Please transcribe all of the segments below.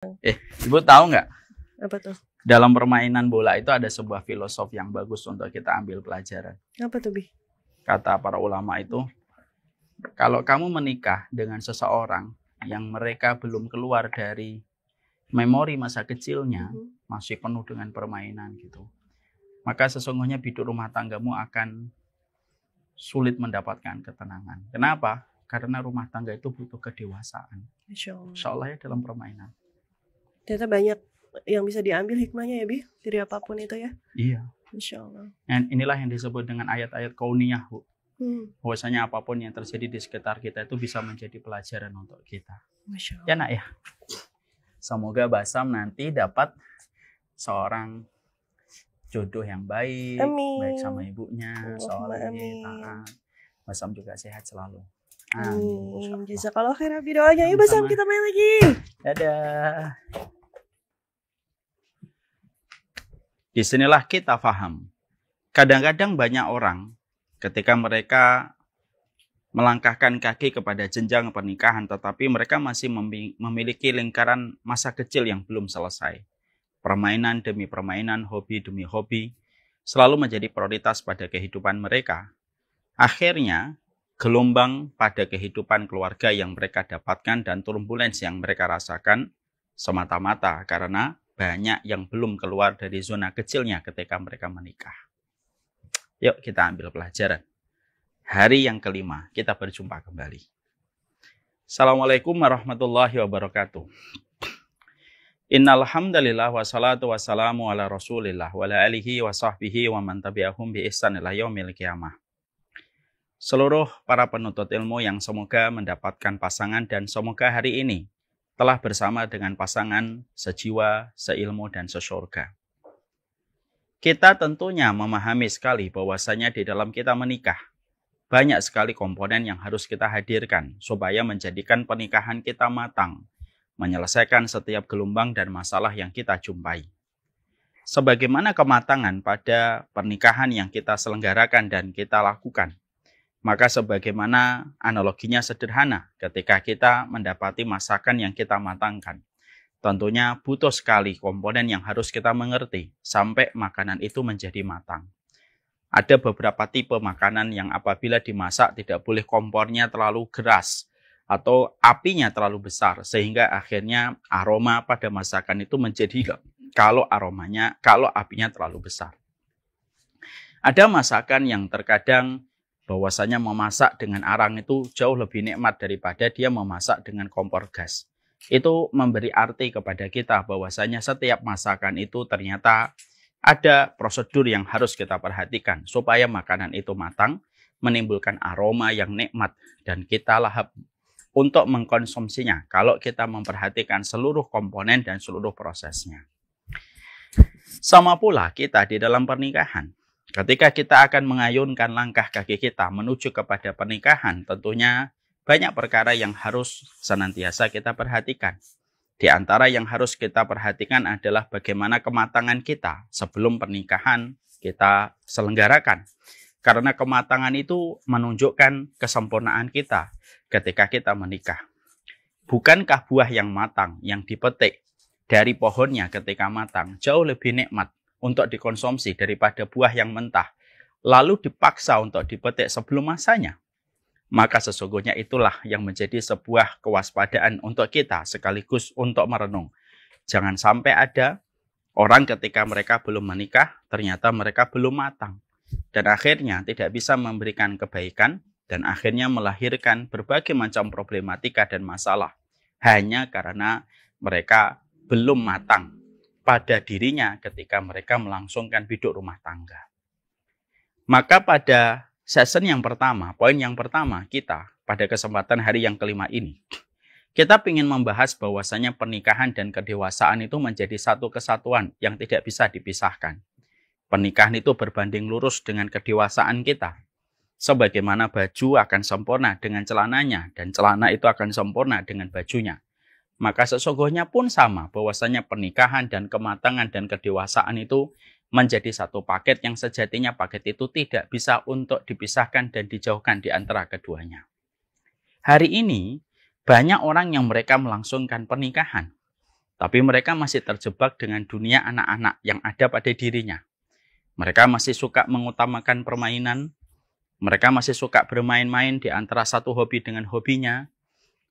Ibu tahu nggak? Apa tuh? Dalam permainan bola itu ada sebuah filosofi yang bagus untuk kita ambil pelajaran. Apa tuh, Bi? Kata para ulama itu, kalau kamu menikah dengan seseorang yang mereka belum keluar dari memori masa kecilnya, masih penuh dengan permainan gitu, maka sesungguhnya hidup rumah tanggamu akan sulit mendapatkan ketenangan. Kenapa? Karena rumah tangga itu butuh kedewasaan. Insya Allah. Insya Allah ya, dalam permainan. Ternyata banyak yang bisa diambil hikmahnya ya, Bi, dari apapun itu ya. Iya. Insya Allah. Dan inilah yang disebut dengan ayat-ayat kauniyah, Bu. Bahwasanya apapun yang terjadi di sekitar kita itu bisa menjadi pelajaran untuk kita. Masya Allah. Ya nak ya. Semoga Basam nanti dapat seorang jodoh yang baik, Amin. baik sama ibunya, soleh, taat. Basam juga sehat selalu. Amin. Jazakallah khair Abi doanya. Yuk Basam, kita main lagi. Dadah. Disinilah kita paham. Kadang-kadang banyak orang ketika mereka melangkahkan kaki kepada jenjang pernikahan, tetapi mereka masih memiliki lingkaran masa kecil yang belum selesai. Permainan demi permainan, hobi demi hobi, selalu menjadi prioritas pada kehidupan mereka. Akhirnya, gelombang pada kehidupan keluarga yang mereka dapatkan dan turbulensi yang mereka rasakan semata-mata karena banyak yang belum keluar dari zona kecilnya ketika mereka menikah. Yuk kita ambil pelajaran. Hari yang kelima, kita berjumpa kembali. Assalamualaikum warahmatullahi wabarakatuh. Innal hamdalillah wassalatu wassalamu ala Rasulillah wa ala alihi wa sahbihi wa man tabi'ahum bi ihsan ila yaumil qiyamah. Seluruh para penuntut ilmu yang semoga mendapatkan pasangan dan semoga hari ini telah bersama dengan pasangan sejiwa, seilmu dan sesurga. Kita tentunya memahami sekali bahwasanya di dalam kita menikah banyak sekali komponen yang harus kita hadirkan supaya menjadikan pernikahan kita matang, menyelesaikan setiap gelombang dan masalah yang kita jumpai. Sebagaimana kematangan pada pernikahan yang kita selenggarakan dan kita lakukan, maka sebagaimana analoginya sederhana ketika kita mendapati masakan yang kita matangkan. Tentunya butuh sekali komponen yang harus kita mengerti sampai makanan itu menjadi matang. Ada beberapa tipe makanan yang apabila dimasak tidak boleh kompornya terlalu keras atau apinya terlalu besar sehingga akhirnya aroma pada masakan itu menjadi kalau apinya terlalu besar. Ada masakan yang terkadang bahwasanya memasak dengan arang itu jauh lebih nikmat daripada dia memasak dengan kompor gas. Itu memberi arti kepada kita bahwasanya setiap masakan itu ternyata ada prosedur yang harus kita perhatikan supaya makanan itu matang, menimbulkan aroma yang nikmat dan kita lahap untuk mengkonsumsinya kalau kita memperhatikan seluruh komponen dan seluruh prosesnya. Sama pula kita di dalam pernikahan. Ketika kita akan mengayunkan langkah kaki kita menuju kepada pernikahan, tentunya banyak perkara yang harus senantiasa kita perhatikan. Di antara yang harus kita perhatikan adalah bagaimana kematangan kita sebelum pernikahan kita selenggarakan. Karena kematangan itu menunjukkan kesempurnaan kita ketika kita menikah. Bukankah buah yang matang, yang dipetik dari pohonnya ketika matang, jauh lebih nikmat untuk dikonsumsi daripada buah yang mentah, lalu dipaksa untuk dipetik sebelum masanya? Maka sesungguhnya itulah yang menjadi sebuah kewaspadaan untuk kita sekaligus untuk merenung. Jangan sampai ada orang ketika mereka belum menikah, ternyata mereka belum matang. Dan akhirnya tidak bisa memberikan kebaikan dan akhirnya melahirkan berbagai macam problematika dan masalah. Hanya karena mereka belum matang pada dirinya ketika mereka melangsungkan hidup rumah tangga. Maka pada season yang pertama, poin yang pertama kita pada kesempatan hari yang kelima ini, kita ingin membahas bahwasanya pernikahan dan kedewasaan itu menjadi satu kesatuan yang tidak bisa dipisahkan. Pernikahan itu berbanding lurus dengan kedewasaan kita. Sebagaimana baju akan sempurna dengan celananya dan celana itu akan sempurna dengan bajunya. Maka sesungguhnya pun sama bahwasanya pernikahan dan kematangan dan kedewasaan itu menjadi satu paket yang sejatinya paket itu tidak bisa untuk dipisahkan dan dijauhkan di antara keduanya. Hari ini banyak orang yang mereka melangsungkan pernikahan, Tapi mereka masih terjebak dengan dunia anak-anak yang ada pada dirinya. Mereka masih suka mengutamakan permainan. Mereka masih suka bermain-main di antara satu hobi dengan hobinya.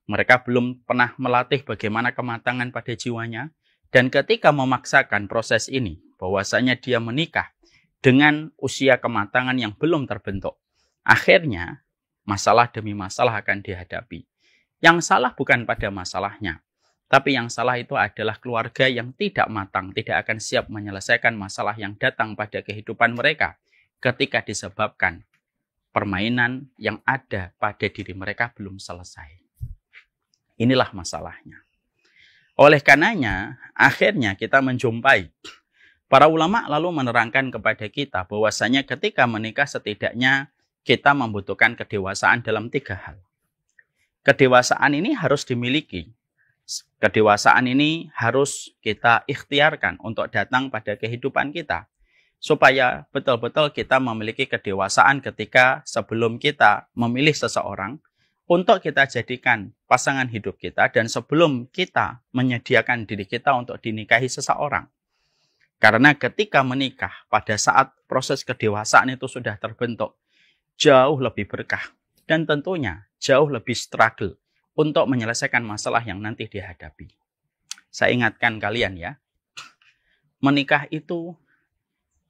Mereka belum pernah melatih bagaimana kematangan pada jiwanya. Dan ketika memaksakan proses ini, bahwasanya dia menikah dengan usia kematangan yang belum terbentuk, akhirnya masalah demi masalah akan dihadapi. Yang salah bukan pada masalahnya, tapi yang salah itu adalah keluarga yang tidak matang, tidak akan siap menyelesaikan masalah yang datang pada kehidupan mereka ketika disebabkan permainan yang ada pada diri mereka belum selesai. Inilah masalahnya. Oleh karenanya, akhirnya kita menjumpai para ulama lalu menerangkan kepada kita bahwasanya ketika menikah setidaknya kita membutuhkan kedewasaan dalam 3 hal. Kedewasaan ini harus dimiliki. Kedewasaan ini harus kita ikhtiarkan untuk datang pada kehidupan kita. Supaya betul-betul kita memiliki kedewasaan ketika sebelum kita memilih seseorang untuk kita jadikan pasangan hidup kita dan sebelum kita menyediakan diri kita untuk dinikahi seseorang. Karena ketika menikah pada saat proses kedewasaan itu sudah terbentuk, jauh lebih berkah dan tentunya jauh lebih struggle untuk menyelesaikan masalah yang nanti dihadapi. Saya ingatkan kalian ya, menikah itu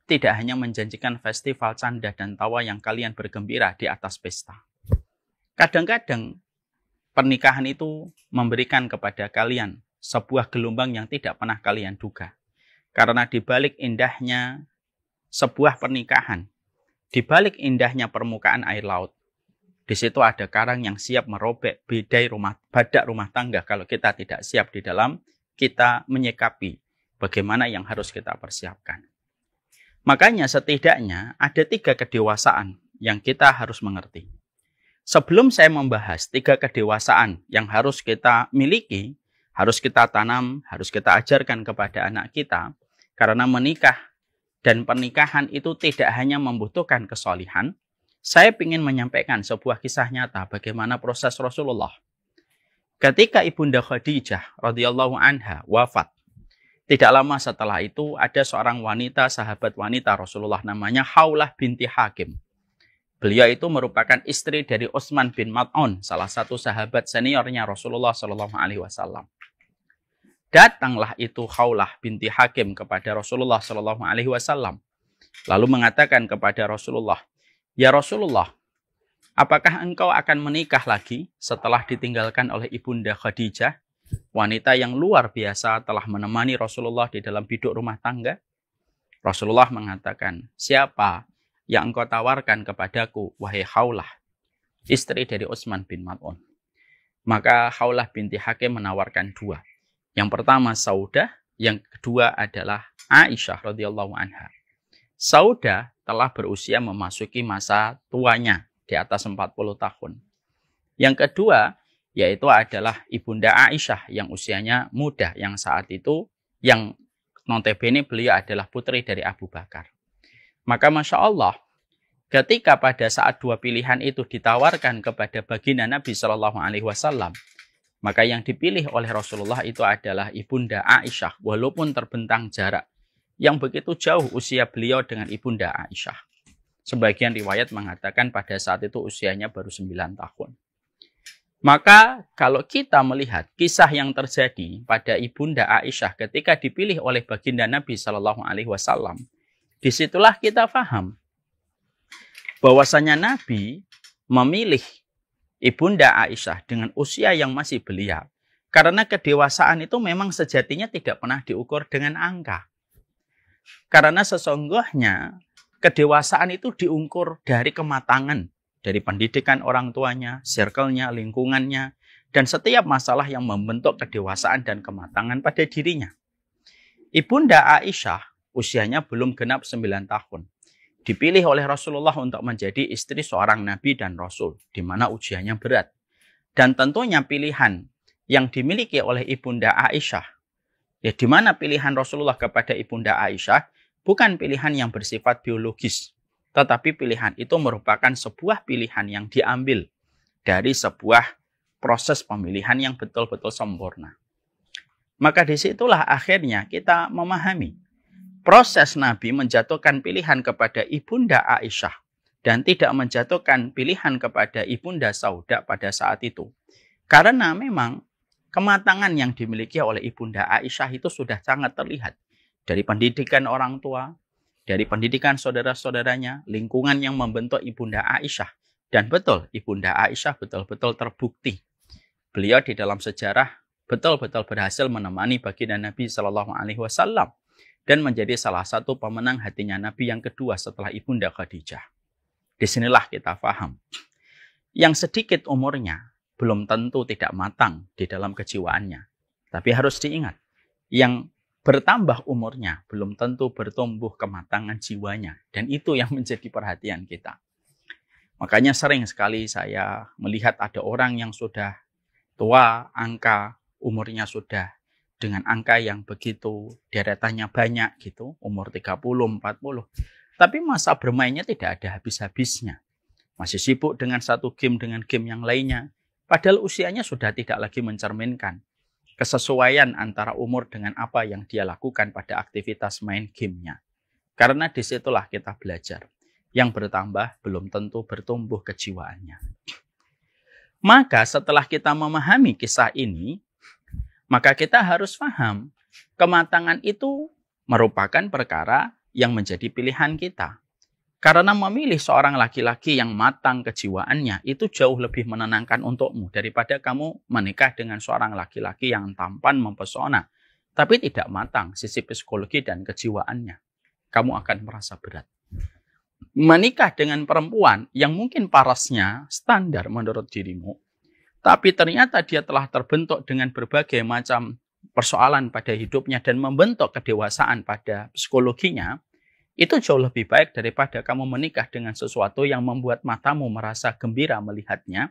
tidak hanya menjanjikan festival canda dan tawa yang kalian bergembira di atas pesta. Kadang-kadang pernikahan itu memberikan kepada kalian sebuah gelombang yang tidak pernah kalian duga. Karena di balik indahnya sebuah pernikahan, di balik indahnya permukaan air laut, di situ ada karang yang siap merobek badak rumah tangga kalau kita tidak siap di dalam kita menyikapi bagaimana yang harus kita persiapkan. Makanya setidaknya ada 3 kedewasaan yang kita harus mengerti. Sebelum saya membahas 3 kedewasaan yang harus kita miliki, harus kita tanam, harus kita ajarkan kepada anak kita, karena menikah dan pernikahan itu tidak hanya membutuhkan kesolihan, saya ingin menyampaikan sebuah kisah nyata bagaimana proses Rasulullah. Ketika Ibunda Khadijah radhiyallahu anha wafat, tidak lama setelah itu ada seorang wanita, sahabat wanita Rasulullah namanya Khawlah binti Hakim. Beliau itu merupakan istri dari Utsman bin Maz'un, salah satu sahabat seniornya Rasulullah SAW. Datanglah itu Khawlah binti Hakim kepada Rasulullah SAW, lalu mengatakan kepada Rasulullah, "Ya Rasulullah, apakah engkau akan menikah lagi setelah ditinggalkan oleh Ibunda Khadijah, wanita yang luar biasa telah menemani Rasulullah di dalam biduk rumah tangga?" Rasulullah mengatakan, "Siapa yang engkau tawarkan kepadaku, wahai Khawlah, istri dari Utsman bin Maz'un?" Maka Khawlah binti Hakim menawarkan 2. Yang pertama Saudah, yang kedua adalah Aisyah radhiyallahu anha. Saudah telah berusia memasuki masa tuanya di atas 40 tahun. Yang kedua yaitu adalah Ibunda Aisyah yang usianya muda, yang saat itu yang notabene beliau adalah putri dari Abu Bakar. Maka Masya Allah, ketika pada saat 2 pilihan itu ditawarkan kepada baginda Nabi SAW, maka yang dipilih oleh Rasulullah itu adalah Ibunda Aisyah, walaupun terbentang jarak yang begitu jauh usia beliau dengan Ibunda Aisyah. Sebagian riwayat mengatakan pada saat itu usianya baru 9 tahun. Maka kalau kita melihat kisah yang terjadi pada Ibunda Aisyah ketika dipilih oleh baginda Nabi SAW, disitulah kita paham bahwasanya Nabi memilih Ibunda Aisyah dengan usia yang masih belia karena kedewasaan itu memang sejatinya tidak pernah diukur dengan angka. Karena sesungguhnya kedewasaan itu diukur dari kematangan, dari pendidikan orang tuanya, circle-nya, lingkungannya, dan setiap masalah yang membentuk kedewasaan dan kematangan pada dirinya. Ibunda Aisyah usianya belum genap 9 tahun. Dipilih oleh Rasulullah untuk menjadi istri seorang Nabi dan Rasul, di mana ujiannya berat. Dan tentunya pilihan yang dimiliki oleh Ibunda Aisyah, ya di mana pilihan Rasulullah kepada Ibunda Aisyah bukan pilihan yang bersifat biologis, tetapi pilihan itu merupakan sebuah pilihan yang diambil dari sebuah proses pemilihan yang betul-betul sempurna. Maka disitulah akhirnya kita memahami proses Nabi menjatuhkan pilihan kepada Ibunda Aisyah dan tidak menjatuhkan pilihan kepada Ibunda Sauda pada saat itu. Karena memang kematangan yang dimiliki oleh Ibunda Aisyah itu sudah sangat terlihat dari pendidikan orang tua, dari pendidikan saudara-saudaranya, lingkungan yang membentuk Ibunda Aisyah. Dan betul, Ibunda Aisyah betul-betul terbukti. Beliau di dalam sejarah betul-betul berhasil menemani baginda Nabi Shallallahu Alaihi Wasallam dan menjadi salah satu pemenang hatinya Nabi yang kedua setelah Ibunda Khadijah. Disinilah kita paham. Yang sedikit umurnya belum tentu tidak matang di dalam kejiwaannya. Tapi harus diingat, yang bertambah umurnya belum tentu bertumbuh kematangan jiwanya. Dan itu yang menjadi perhatian kita. Makanya sering sekali saya melihat ada orang yang sudah tua, angka umurnya sudah dengan angka yang begitu deretannya banyak gitu, umur 30, 40. Tapi masa bermainnya tidak ada habis-habisnya. Masih sibuk dengan satu game dengan game yang lainnya. Padahal usianya sudah tidak lagi mencerminkan kesesuaian antara umur dengan apa yang dia lakukan pada aktivitas main gamenya. Karena disitulah kita belajar. Yang bertambah belum tentu bertumbuh kejiwaannya. Maka setelah kita memahami kisah ini, maka kita harus paham kematangan itu merupakan perkara yang menjadi pilihan kita. Karena memilih seorang laki-laki yang matang kejiwaannya itu jauh lebih menenangkan untukmu daripada kamu menikah dengan seorang laki-laki yang tampan mempesona, tapi tidak matang sisi psikologi dan kejiwaannya. Kamu akan merasa berat. Menikah dengan perempuan yang mungkin parasnya standar menurut dirimu, tapi ternyata dia telah terbentuk dengan berbagai macam persoalan pada hidupnya dan membentuk kedewasaan pada psikologinya, itu jauh lebih baik daripada kamu menikah dengan sesuatu yang membuat matamu merasa gembira melihatnya,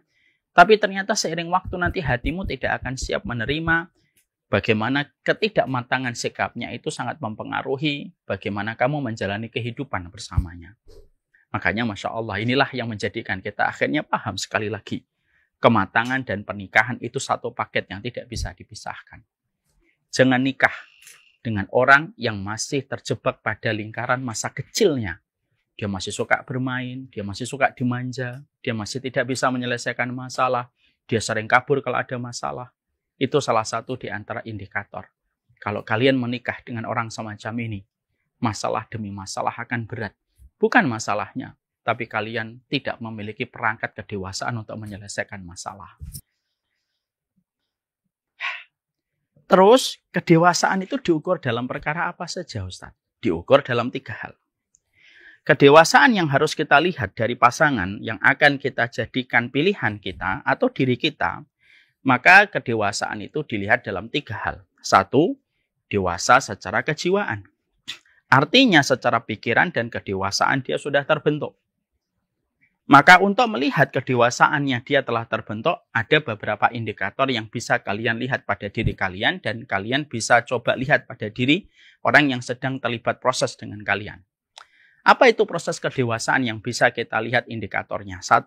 tapi ternyata seiring waktu nanti hatimu tidak akan siap menerima bagaimana ketidakmatangan sikapnya itu sangat mempengaruhi bagaimana kamu menjalani kehidupan bersamanya. Makanya Masya Allah, inilah yang menjadikan kita akhirnya paham sekali lagi. Kematangan dan pernikahan itu satu paket yang tidak bisa dipisahkan. Jangan nikah dengan orang yang masih terjebak pada lingkaran masa kecilnya. Dia masih suka bermain, dia masih suka dimanja, dia masih tidak bisa menyelesaikan masalah, dia sering kabur kalau ada masalah. Itu salah satu di antara indikator. Kalau kalian menikah dengan orang semacam ini, masalah demi masalah akan berat. Bukan masalahnya, tapi kalian tidak memiliki perangkat kedewasaan untuk menyelesaikan masalah. Terus, kedewasaan itu diukur dalam perkara apa saja, Ustaz? Diukur dalam 3 hal. Kedewasaan yang harus kita lihat dari pasangan yang akan kita jadikan pilihan kita atau diri kita, maka kedewasaan itu dilihat dalam 3 hal. 1, dewasa secara kejiwaan. Artinya secara pikiran dan kedewasaan dia sudah terbentuk. Maka untuk melihat kedewasaannya dia telah terbentuk, ada beberapa indikator yang bisa kalian lihat pada diri kalian dan kalian bisa coba lihat pada diri orang yang sedang terlibat proses dengan kalian. Apa itu proses kedewasaan yang bisa kita lihat indikatornya? 1,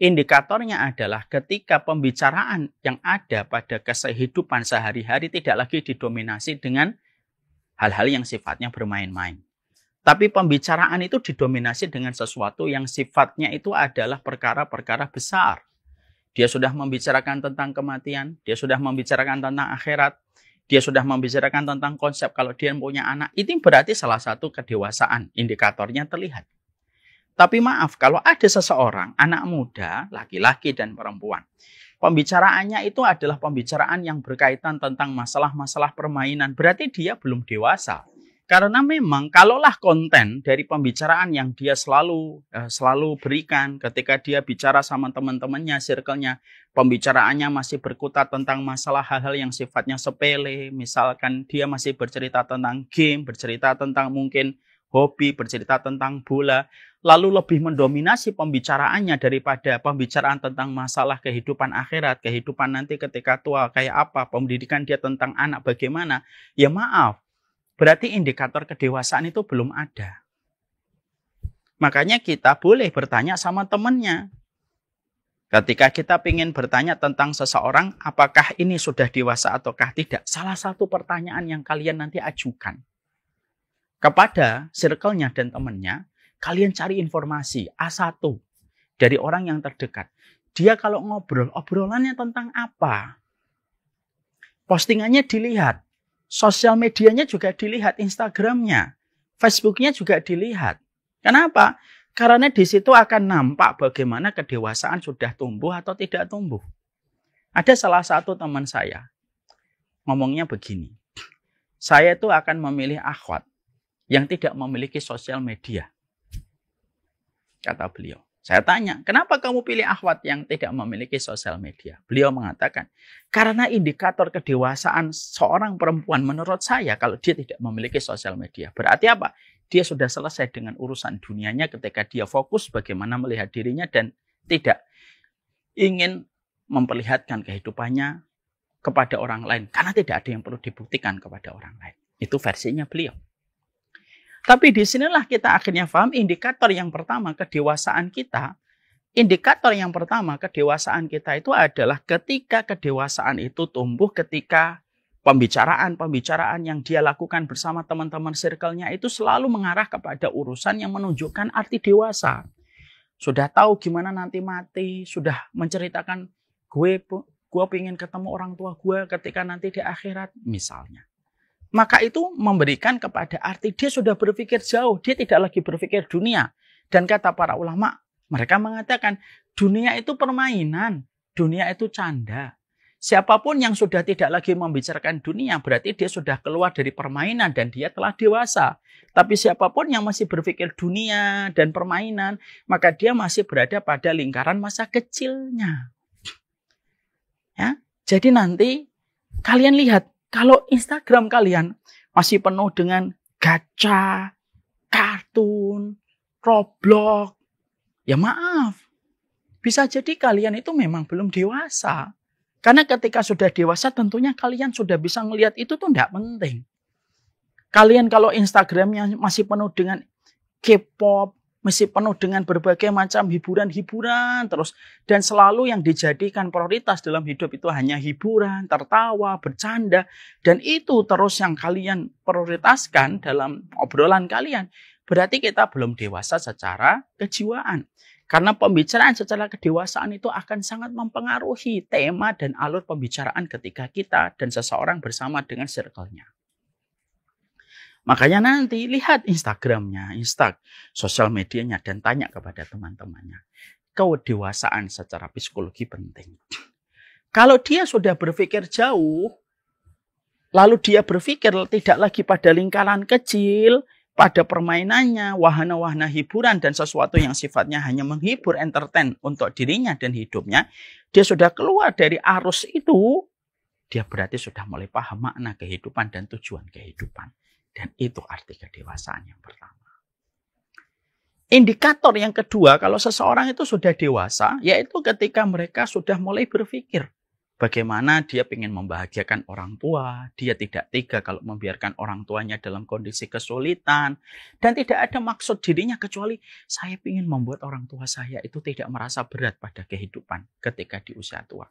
indikatornya adalah ketika pembicaraan yang ada pada kehidupan sehari-hari tidak lagi didominasi dengan hal-hal yang sifatnya bermain-main. Tapi pembicaraan itu didominasi dengan sesuatu yang sifatnya itu adalah perkara-perkara besar. Dia sudah membicarakan tentang kematian, dia sudah membicarakan tentang akhirat, dia sudah membicarakan tentang konsep kalau dia punya anak. Itu berarti salah satu kedewasaan, indikatornya terlihat. Tapi maaf, kalau ada seseorang, anak muda, laki-laki dan perempuan, pembicaraannya itu adalah pembicaraan yang berkaitan tentang masalah-masalah permainan, berarti dia belum dewasa. Karena memang kalaulah konten dari pembicaraan yang dia selalu berikan ketika dia bicara sama teman-temannya, circle-nya, pembicaraannya masih berkutat tentang masalah hal-hal yang sifatnya sepele, misalkan dia masih bercerita tentang game, bercerita tentang mungkin hobi, bercerita tentang bola, lalu lebih mendominasi pembicaraannya daripada pembicaraan tentang masalah kehidupan akhirat, kehidupan nanti ketika tua, kayak apa, pendidikan dia tentang anak bagaimana, ya maaf. Berarti indikator kedewasaan itu belum ada. Makanya kita boleh bertanya sama temannya. Ketika kita ingin bertanya tentang seseorang, apakah ini sudah dewasa ataukah tidak, salah satu pertanyaan yang kalian nanti ajukan kepada circle-nya dan temannya, kalian cari informasi A1 dari orang yang terdekat. Dia kalau ngobrol, obrolannya tentang apa? Postingannya dilihat, sosial medianya juga dilihat, Instagramnya, Facebooknya juga dilihat. Kenapa? Karena di situ akan nampak bagaimana kedewasaan sudah tumbuh atau tidak tumbuh. Ada salah satu teman saya, ngomongnya begini, saya itu akan memilih akhwat yang tidak memiliki sosial media. Kata beliau. Saya tanya, kenapa kamu pilih akhwat yang tidak memiliki sosial media? Beliau mengatakan, karena indikator kedewasaan seorang perempuan menurut saya kalau dia tidak memiliki sosial media. Berarti apa? Dia sudah selesai dengan urusan dunianya ketika dia fokus bagaimana melihat dirinya dan tidak ingin memperlihatkan kehidupannya kepada orang lain. Karena tidak ada yang perlu dibuktikan kepada orang lain. Itu versinya beliau. Tapi disinilah kita akhirnya paham indikator yang pertama kedewasaan kita. Indikator yang pertama kedewasaan kita itu adalah ketika kedewasaan itu tumbuh ketika pembicaraan yang dia lakukan bersama teman-teman circle-nya itu selalu mengarah kepada urusan yang menunjukkan arti dewasa. Sudah tahu gimana nanti mati, sudah menceritakan gue pengen ketemu orang tua gue ketika nanti di akhirat misalnya. Maka itu memberikan kepada arti dia sudah berpikir jauh, dia tidak lagi berpikir dunia. Dan kata para ulama, mereka mengatakan dunia itu permainan, dunia itu canda. Siapapun yang sudah tidak lagi membicarakan dunia, berarti dia sudah keluar dari permainan dan dia telah dewasa. Tapi siapapun yang masih berpikir dunia dan permainan, maka dia masih berada pada lingkaran masa kecilnya. Ya, jadi nanti kalian lihat, kalau Instagram kalian masih penuh dengan gacha, kartun, Roblox, ya maaf, bisa jadi kalian itu memang belum dewasa. Karena ketika sudah dewasa tentunya kalian sudah bisa melihat itu tuh tidak penting. Kalian kalau Instagramnya masih penuh dengan K-pop, masih penuh dengan berbagai macam hiburan-hiburan terus. Dan selalu yang dijadikan prioritas dalam hidup itu hanya hiburan, tertawa, bercanda. Dan itu terus yang kalian prioritaskan dalam obrolan kalian. Berarti kita belum dewasa secara kejiwaan. Karena pembicaraan secara kedewasaan itu akan sangat mempengaruhi tema dan alur pembicaraan ketika kita dan seseorang bersama dengan circle-nya. Makanya nanti lihat Instagramnya, sosial medianya dan tanya kepada teman-temannya. Kedewasaan secara psikologi penting. Kalau dia sudah berpikir jauh, lalu dia berpikir tidak lagi pada lingkaran kecil, pada permainannya, wahana-wahana hiburan dan sesuatu yang sifatnya hanya menghibur, entertain untuk dirinya dan hidupnya, dia sudah keluar dari arus itu, dia berarti sudah mulai paham makna kehidupan dan tujuan kehidupan. Dan itu arti kedewasaan yang pertama. Indikator yang kedua, kalau seseorang itu sudah dewasa, yaitu ketika mereka sudah mulai berpikir bagaimana dia ingin membahagiakan orang tua, dia tidak tega kalau membiarkan orang tuanya dalam kondisi kesulitan, dan tidak ada maksud dirinya kecuali saya ingin membuat orang tua saya itu tidak merasa berat pada kehidupan ketika di usia tua.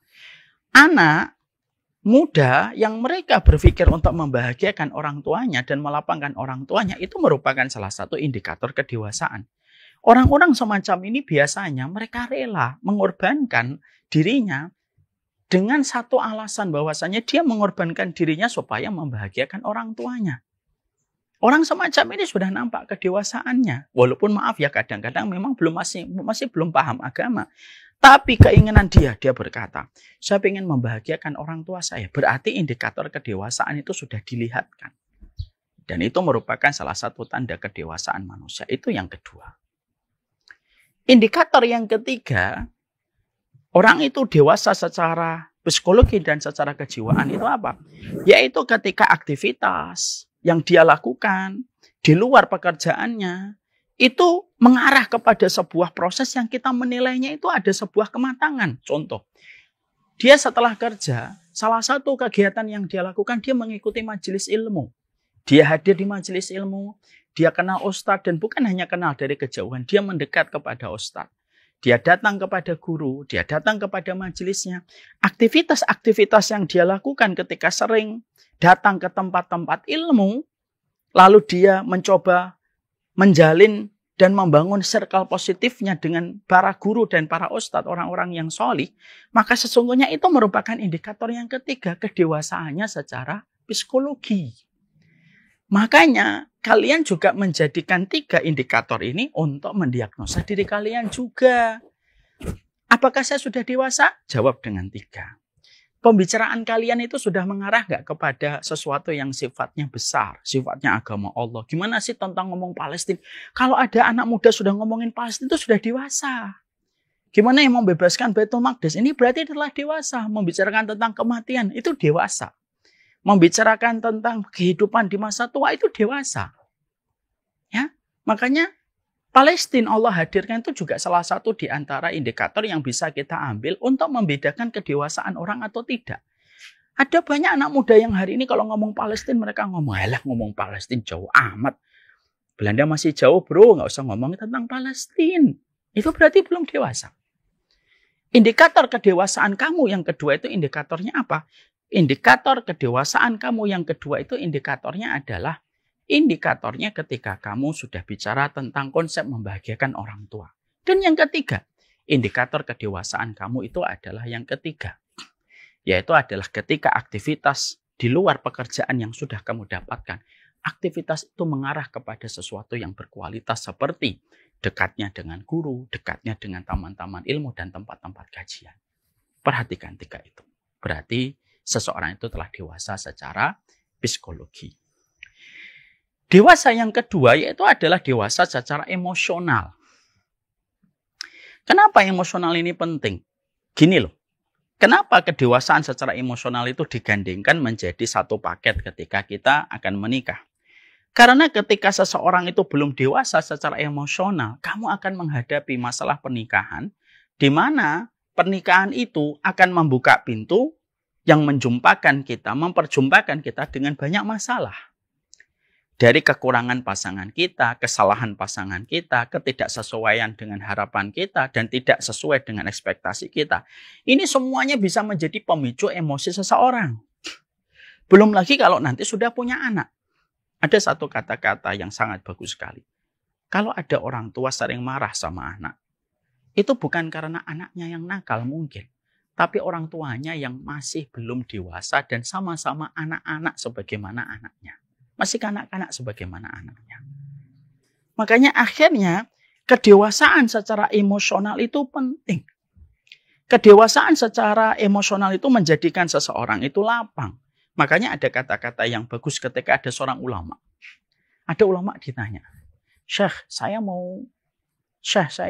Anak muda yang mereka berpikir untuk membahagiakan orang tuanya dan melapangkan orang tuanya itu merupakan salah satu indikator kedewasaan. Orang-orang semacam ini biasanya mereka rela mengorbankan dirinya dengan satu alasan bahwasanya dia mengorbankan dirinya supaya membahagiakan orang tuanya. Orang semacam ini sudah nampak kedewasaannya. Walaupun maaf ya kadang-kadang memang masih belum paham agama. Tapi keinginan dia berkata, saya ingin membahagiakan orang tua saya. Berarti indikator kedewasaan itu sudah dilihatkan. Dan itu merupakan salah satu tanda kedewasaan manusia. Itu yang kedua. Indikator yang ketiga, orang itu dewasa secara psikologi dan secara kejiwaan itu apa? Yaitu ketika aktivitas yang dia lakukan di luar pekerjaannya itu mengarah kepada sebuah proses yang kita menilainya itu ada sebuah kematangan. Contoh, dia setelah kerja, salah satu kegiatan yang dia lakukan, dia mengikuti majelis ilmu. Dia hadir di majelis ilmu, dia kenal ustadz dan bukan hanya kenal dari kejauhan, dia mendekat kepada ustadz. dia datang kepada guru, dia datang kepada majelisnya. Aktivitas-aktivitas yang dia lakukan ketika sering datang ke tempat-tempat ilmu, lalu dia mencoba menjalin dan membangun circle positifnya dengan para guru dan para ustadz, orang-orang yang solih, maka sesungguhnya itu merupakan indikator yang ketiga, kedewasaannya secara psikologi. Makanya kalian juga menjadikan 3 indikator ini untuk mendiagnosa diri kalian juga. Apakah saya sudah dewasa? Jawab dengan 3. Pembicaraan kalian itu sudah mengarah nggak kepada sesuatu yang sifatnya besar, sifatnya agama Allah. Gimana sih tentang ngomong Palestina? Kalau ada anak muda sudah ngomongin Palestina itu sudah dewasa. Gimana yang membebaskan Baitul Maqdis? Ini berarti adalah dewasa. Membicarakan tentang kematian itu dewasa. Membicarakan tentang kehidupan di masa tua itu dewasa. Ya, makanya Palestina Allah hadirkan itu juga salah satu di antara indikator yang bisa kita ambil untuk membedakan kedewasaan orang atau tidak. Ada banyak anak muda yang hari ini kalau ngomong Palestina mereka ngomong, alah ngomong Palestina jauh amat. Belanda masih jauh bro, nggak usah ngomong tentang Palestina. Itu berarti belum dewasa. Indikator kedewasaan kamu yang kedua itu indikatornya apa? Indikator kedewasaan kamu yang kedua itu indikatornya adalah indikatornya ketika kamu sudah bicara tentang konsep membahagiakan orang tua. Dan yang ketiga, indikator kedewasaan kamu itu adalah yang ketiga. Yaitu adalah ketika aktivitas di luar pekerjaan yang sudah kamu dapatkan. Aktivitas itu mengarah kepada sesuatu yang berkualitas seperti dekatnya dengan guru, dekatnya dengan taman-taman ilmu dan tempat-tempat kajian. Perhatikan 3 itu. Berarti seseorang itu telah dewasa secara psikologi. Dewasa yang kedua yaitu adalah dewasa secara emosional. Kenapa emosional ini penting? Gini loh, kenapa kedewasaan secara emosional itu digandengkan menjadi satu paket ketika kita akan menikah? Karena ketika seseorang itu belum dewasa secara emosional, kamu akan menghadapi masalah pernikahan, di mana pernikahan itu akan membuka pintu yang memperjumpakan kita dengan banyak masalah. Dari kekurangan pasangan kita, kesalahan pasangan kita, ketidaksesuaian dengan harapan kita, dan tidak sesuai dengan ekspektasi kita. Ini semuanya bisa menjadi pemicu emosi seseorang. Belum lagi kalau nanti sudah punya anak. Ada satu kata-kata yang sangat bagus sekali. Kalau ada orang tua sering marah sama anak, itu bukan karena anaknya yang nakal mungkin. Tapi orang tuanya yang masih belum dewasa dan sama-sama anak-anak sebagaimana anaknya. Masih kanak-kanak sebagaimana anaknya. Makanya akhirnya kedewasaan secara emosional itu penting. Kedewasaan secara emosional itu menjadikan seseorang itu lapang. Makanya ada kata-kata yang bagus ketika ada seorang ulama. Ada ulama ditanya, Syekh, saya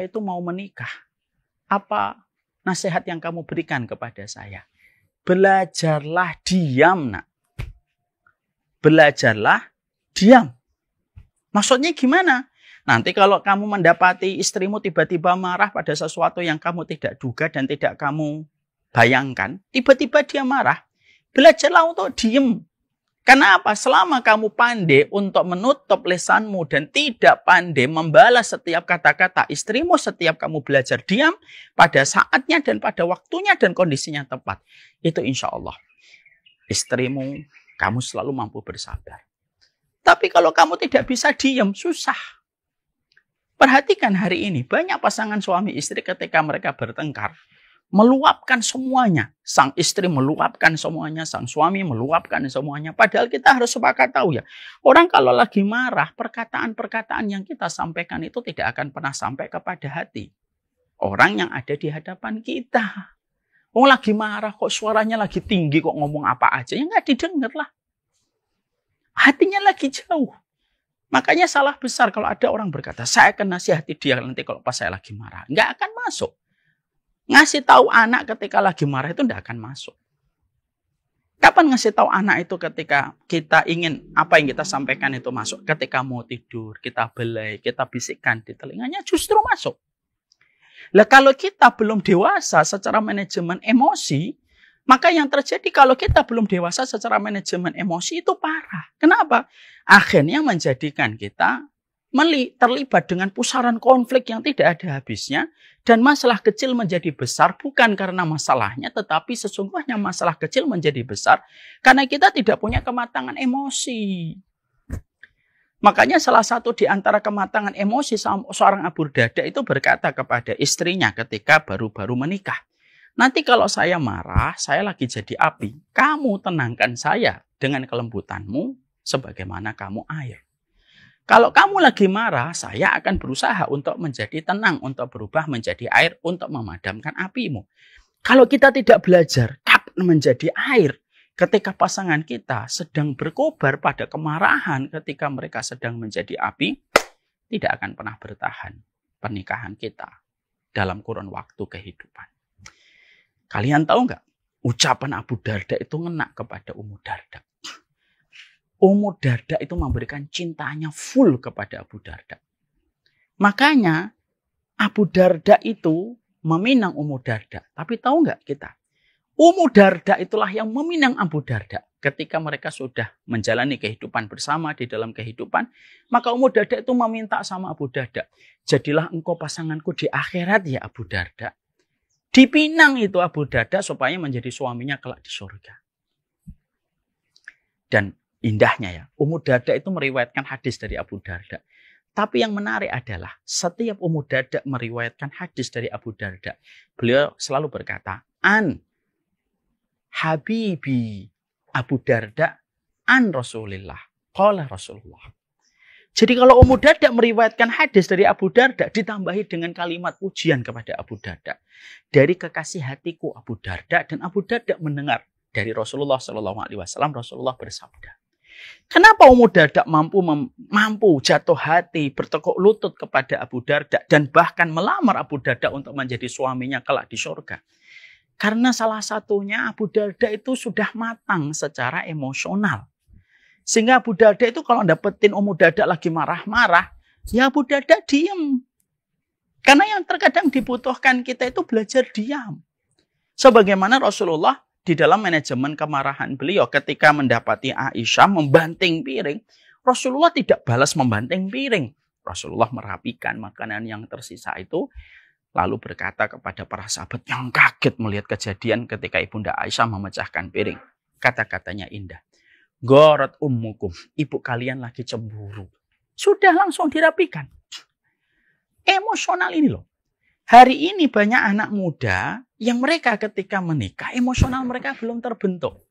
itu mau menikah. Apa nasihat yang kamu berikan kepada saya? Belajarlah diam, nak. Belajarlah diam. Maksudnya gimana? Nanti kalau kamu mendapati istrimu tiba-tiba marah pada sesuatu yang kamu tidak duga dan tidak kamu bayangkan, tiba-tiba dia marah, belajarlah untuk diam. Kenapa? Selama kamu pandai untuk menutup lisanmu dan tidak pandai membalas setiap kata-kata istrimu, setiap kamu belajar diam pada saatnya dan pada waktunya dan kondisinya tepat, itu insya Allah istrimu kamu selalu mampu bersabar. Tapi kalau kamu tidak bisa diam, susah. Perhatikan hari ini, banyak pasangan suami istri ketika mereka bertengkar, meluapkan semuanya. Sang istri meluapkan semuanya, sang suami meluapkan semuanya. Padahal kita harus sepakat tahu ya, orang kalau lagi marah, perkataan-perkataan yang kita sampaikan itu tidak akan pernah sampai kepada hati orang yang ada di hadapan kita. Oh lagi marah kok suaranya lagi tinggi kok ngomong apa aja. Ya nggak didengar lah. Hatinya lagi jauh. Makanya salah besar kalau ada orang berkata, saya akan nasihati dia nanti kalau pas saya lagi marah. Nggak akan masuk. Ngasih tahu anak ketika lagi marah itu nggak akan masuk. Kapan ngasih tahu anak itu ketika kita ingin apa yang kita sampaikan itu masuk? Ketika mau tidur, kita belai, kita bisikkan di telinganya justru masuk. Lah kalau kita belum dewasa secara manajemen emosi, maka yang terjadi kalau kita belum dewasa secara manajemen emosi itu parah. Kenapa? Akhirnya menjadikan kita terlibat dengan pusaran konflik yang tidak ada habisnya, dan masalah kecil menjadi besar bukan karena masalahnya, tetapi sesungguhnya masalah kecil menjadi besar karena kita tidak punya kematangan emosi. Makanya salah satu di antara kematangan emosi seorang Abu Darda itu berkata kepada istrinya ketika baru-baru menikah, nanti kalau saya marah, saya lagi jadi api, kamu tenangkan saya dengan kelembutanmu sebagaimana kamu air. Kalau kamu lagi marah, saya akan berusaha untuk menjadi tenang, untuk berubah menjadi air, untuk memadamkan apimu. Kalau kita tidak belajar kapan menjadi air, ketika pasangan kita sedang berkobar pada kemarahan, ketika mereka sedang menjadi api, tidak akan pernah bertahan pernikahan kita dalam kurun waktu kehidupan. Kalian tahu nggak? Ucapan Abu Darda itu ngena kepada Ummu Darda. Ummu Darda itu memberikan cintanya full kepada Abu Darda. Makanya Abu Darda itu meminang Ummu Darda. Tapi tahu nggak kita? Ummu Darda itulah yang meminang Abu Darda. Ketika mereka sudah menjalani kehidupan bersama di dalam kehidupan, maka Ummu Darda itu meminta sama Abu Darda, jadilah engkau pasanganku di akhirat ya Abu Darda. Dipinang itu Abu Darda supaya menjadi suaminya kelak di surga. Dan indahnya ya, Ummu Darda itu meriwayatkan hadis dari Abu Darda. Tapi yang menarik adalah setiap Ummu Darda meriwayatkan hadis dari Abu Darda, beliau selalu berkata, an habibi Abu Darda an Rasulillah, qala Rasulullah. Jadi kalau Ummu Darda meriwayatkan hadis dari Abu Darda, ditambahi dengan kalimat pujian kepada Abu Darda. Dari kekasih hatiku Abu Darda, dan Abu Darda mendengar dari Rasulullah SAW, Rasulullah bersabda. Kenapa Ummu Darda mampu jatuh hati, bertekuk lutut kepada Abu Darda, dan bahkan melamar Abu Darda untuk menjadi suaminya kelak di surga? Karena salah satunya Abu Darda itu sudah matang secara emosional. Sehingga Abu Darda itu kalau dapetin Ummu Darda lagi marah-marah, ya Abu Darda diam. Karena yang terkadang dibutuhkan kita itu belajar diam. Sebagaimana Rasulullah di dalam manajemen kemarahan beliau ketika mendapati Aisyah membanting piring, Rasulullah tidak balas membanting piring. Rasulullah merapikan makanan yang tersisa itu, lalu berkata kepada para sahabat yang kaget melihat kejadian ketika Ibunda Aisyah memecahkan piring. Kata-katanya indah. Gorot ummukum, ibu kalian lagi cemburu. Sudah langsung dirapikan. Emosional ini loh. Hari ini banyak anak muda yang mereka ketika menikah, emosional mereka belum terbentuk.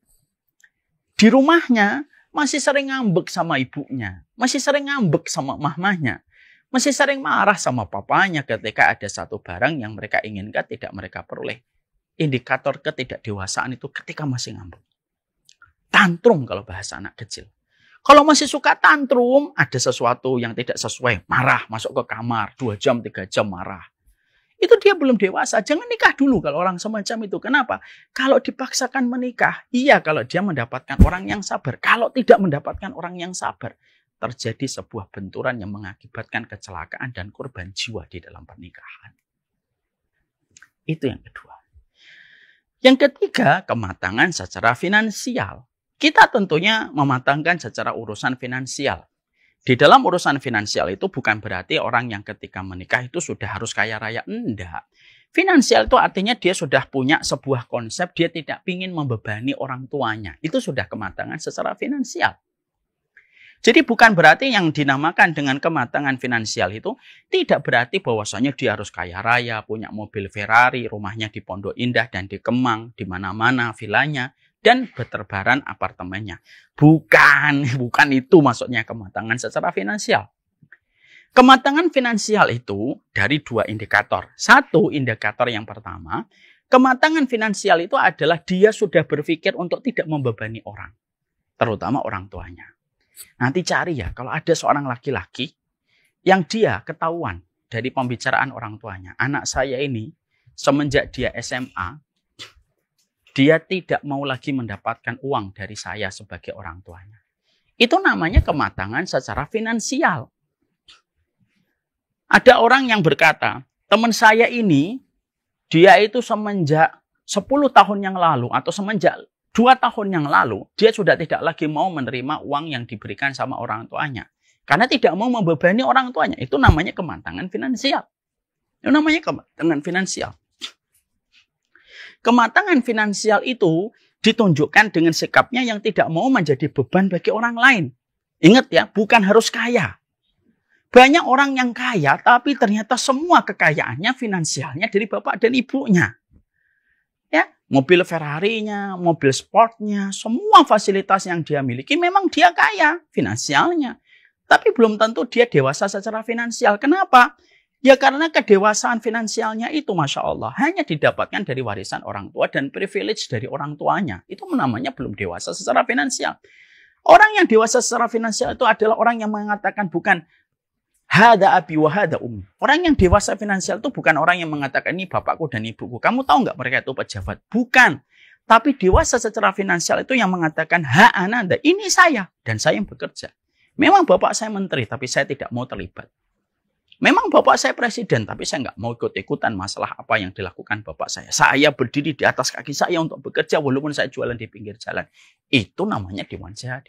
Di rumahnya masih sering ngambek sama ibunya, masih sering ngambek sama mamanya, masih sering marah sama papanya ketika ada satu barang yang mereka inginkan tidak mereka peroleh. Indikator ketidakdewasaan itu ketika masih ngambek. Tantrum kalau bahasa anak kecil. Kalau masih suka tantrum, ada sesuatu yang tidak sesuai, marah, masuk ke kamar, 2 jam, 3 jam marah. Itu dia belum dewasa. Jangan nikah dulu kalau orang semacam itu. Kenapa? Kalau dipaksakan menikah, iya kalau dia mendapatkan orang yang sabar. Kalau tidak mendapatkan orang yang sabar, terjadi sebuah benturan yang mengakibatkan kecelakaan dan korban jiwa di dalam pernikahan. Itu yang kedua. Yang ketiga, kematangan secara finansial. Kita tentunya mematangkan secara urusan finansial. Di dalam urusan finansial itu bukan berarti orang yang ketika menikah itu sudah harus kaya raya. Enggak. Finansial itu artinya dia sudah punya sebuah konsep, dia tidak ingin membebani orang tuanya. Itu sudah kematangan secara finansial. Jadi bukan berarti yang dinamakan dengan kematangan finansial itu tidak berarti bahwasanya dia harus kaya raya, punya mobil Ferrari, rumahnya di Pondok Indah dan di Kemang, di mana-mana vilanya, dan berterbaran apartemennya. Bukan itu maksudnya kematangan secara finansial. Kematangan finansial itu dari 2 indikator. Satu indikator yang pertama, kematangan finansial itu adalah dia sudah berpikir untuk tidak membebani orang, terutama orang tuanya. Nanti cari ya, kalau ada seorang laki-laki yang dia ketahuan dari pembicaraan orang tuanya, anak saya ini semenjak dia SMA, dia tidak mau lagi mendapatkan uang dari saya sebagai orang tuanya. Itu namanya kematangan secara finansial. Ada orang yang berkata, teman saya ini, dia itu semenjak 10 tahun yang lalu atau semenjak 2 tahun yang lalu, dia sudah tidak lagi mau menerima uang yang diberikan sama orang tuanya. Karena tidak mau membebani orang tuanya. Itu namanya kematangan finansial. Itu namanya kematangan finansial. Kematangan finansial itu ditunjukkan dengan sikapnya yang tidak mau menjadi beban bagi orang lain. Ingat ya, bukan harus kaya. Banyak orang yang kaya, tapi ternyata semua kekayaannya finansialnya dari bapak dan ibunya. Ya, mobil Ferrari-nya, mobil sportnya, semua fasilitas yang dia miliki memang dia kaya finansialnya. Tapi belum tentu dia dewasa secara finansial. Kenapa? Ya karena kedewasaan finansialnya itu Masya Allah hanya didapatkan dari warisan orang tua dan privilege dari orang tuanya. Itu namanya belum dewasa secara finansial. Orang yang dewasa secara finansial itu adalah orang yang mengatakan bukan hada abi wa hada ummi. Orang yang dewasa finansial itu bukan orang yang mengatakan ini bapakku dan ibuku. Kamu tahu nggak mereka itu pejabat? Bukan. Tapi dewasa secara finansial itu yang mengatakan ha ananda, ini saya dan saya yang bekerja. Memang bapak saya menteri tapi saya tidak mau terlibat. Memang bapak saya presiden, tapi saya nggak mau ikut-ikutan masalah apa yang dilakukan bapak saya. Saya berdiri di atas kaki saya untuk bekerja walaupun saya jualan di pinggir jalan. Itu namanya dewasa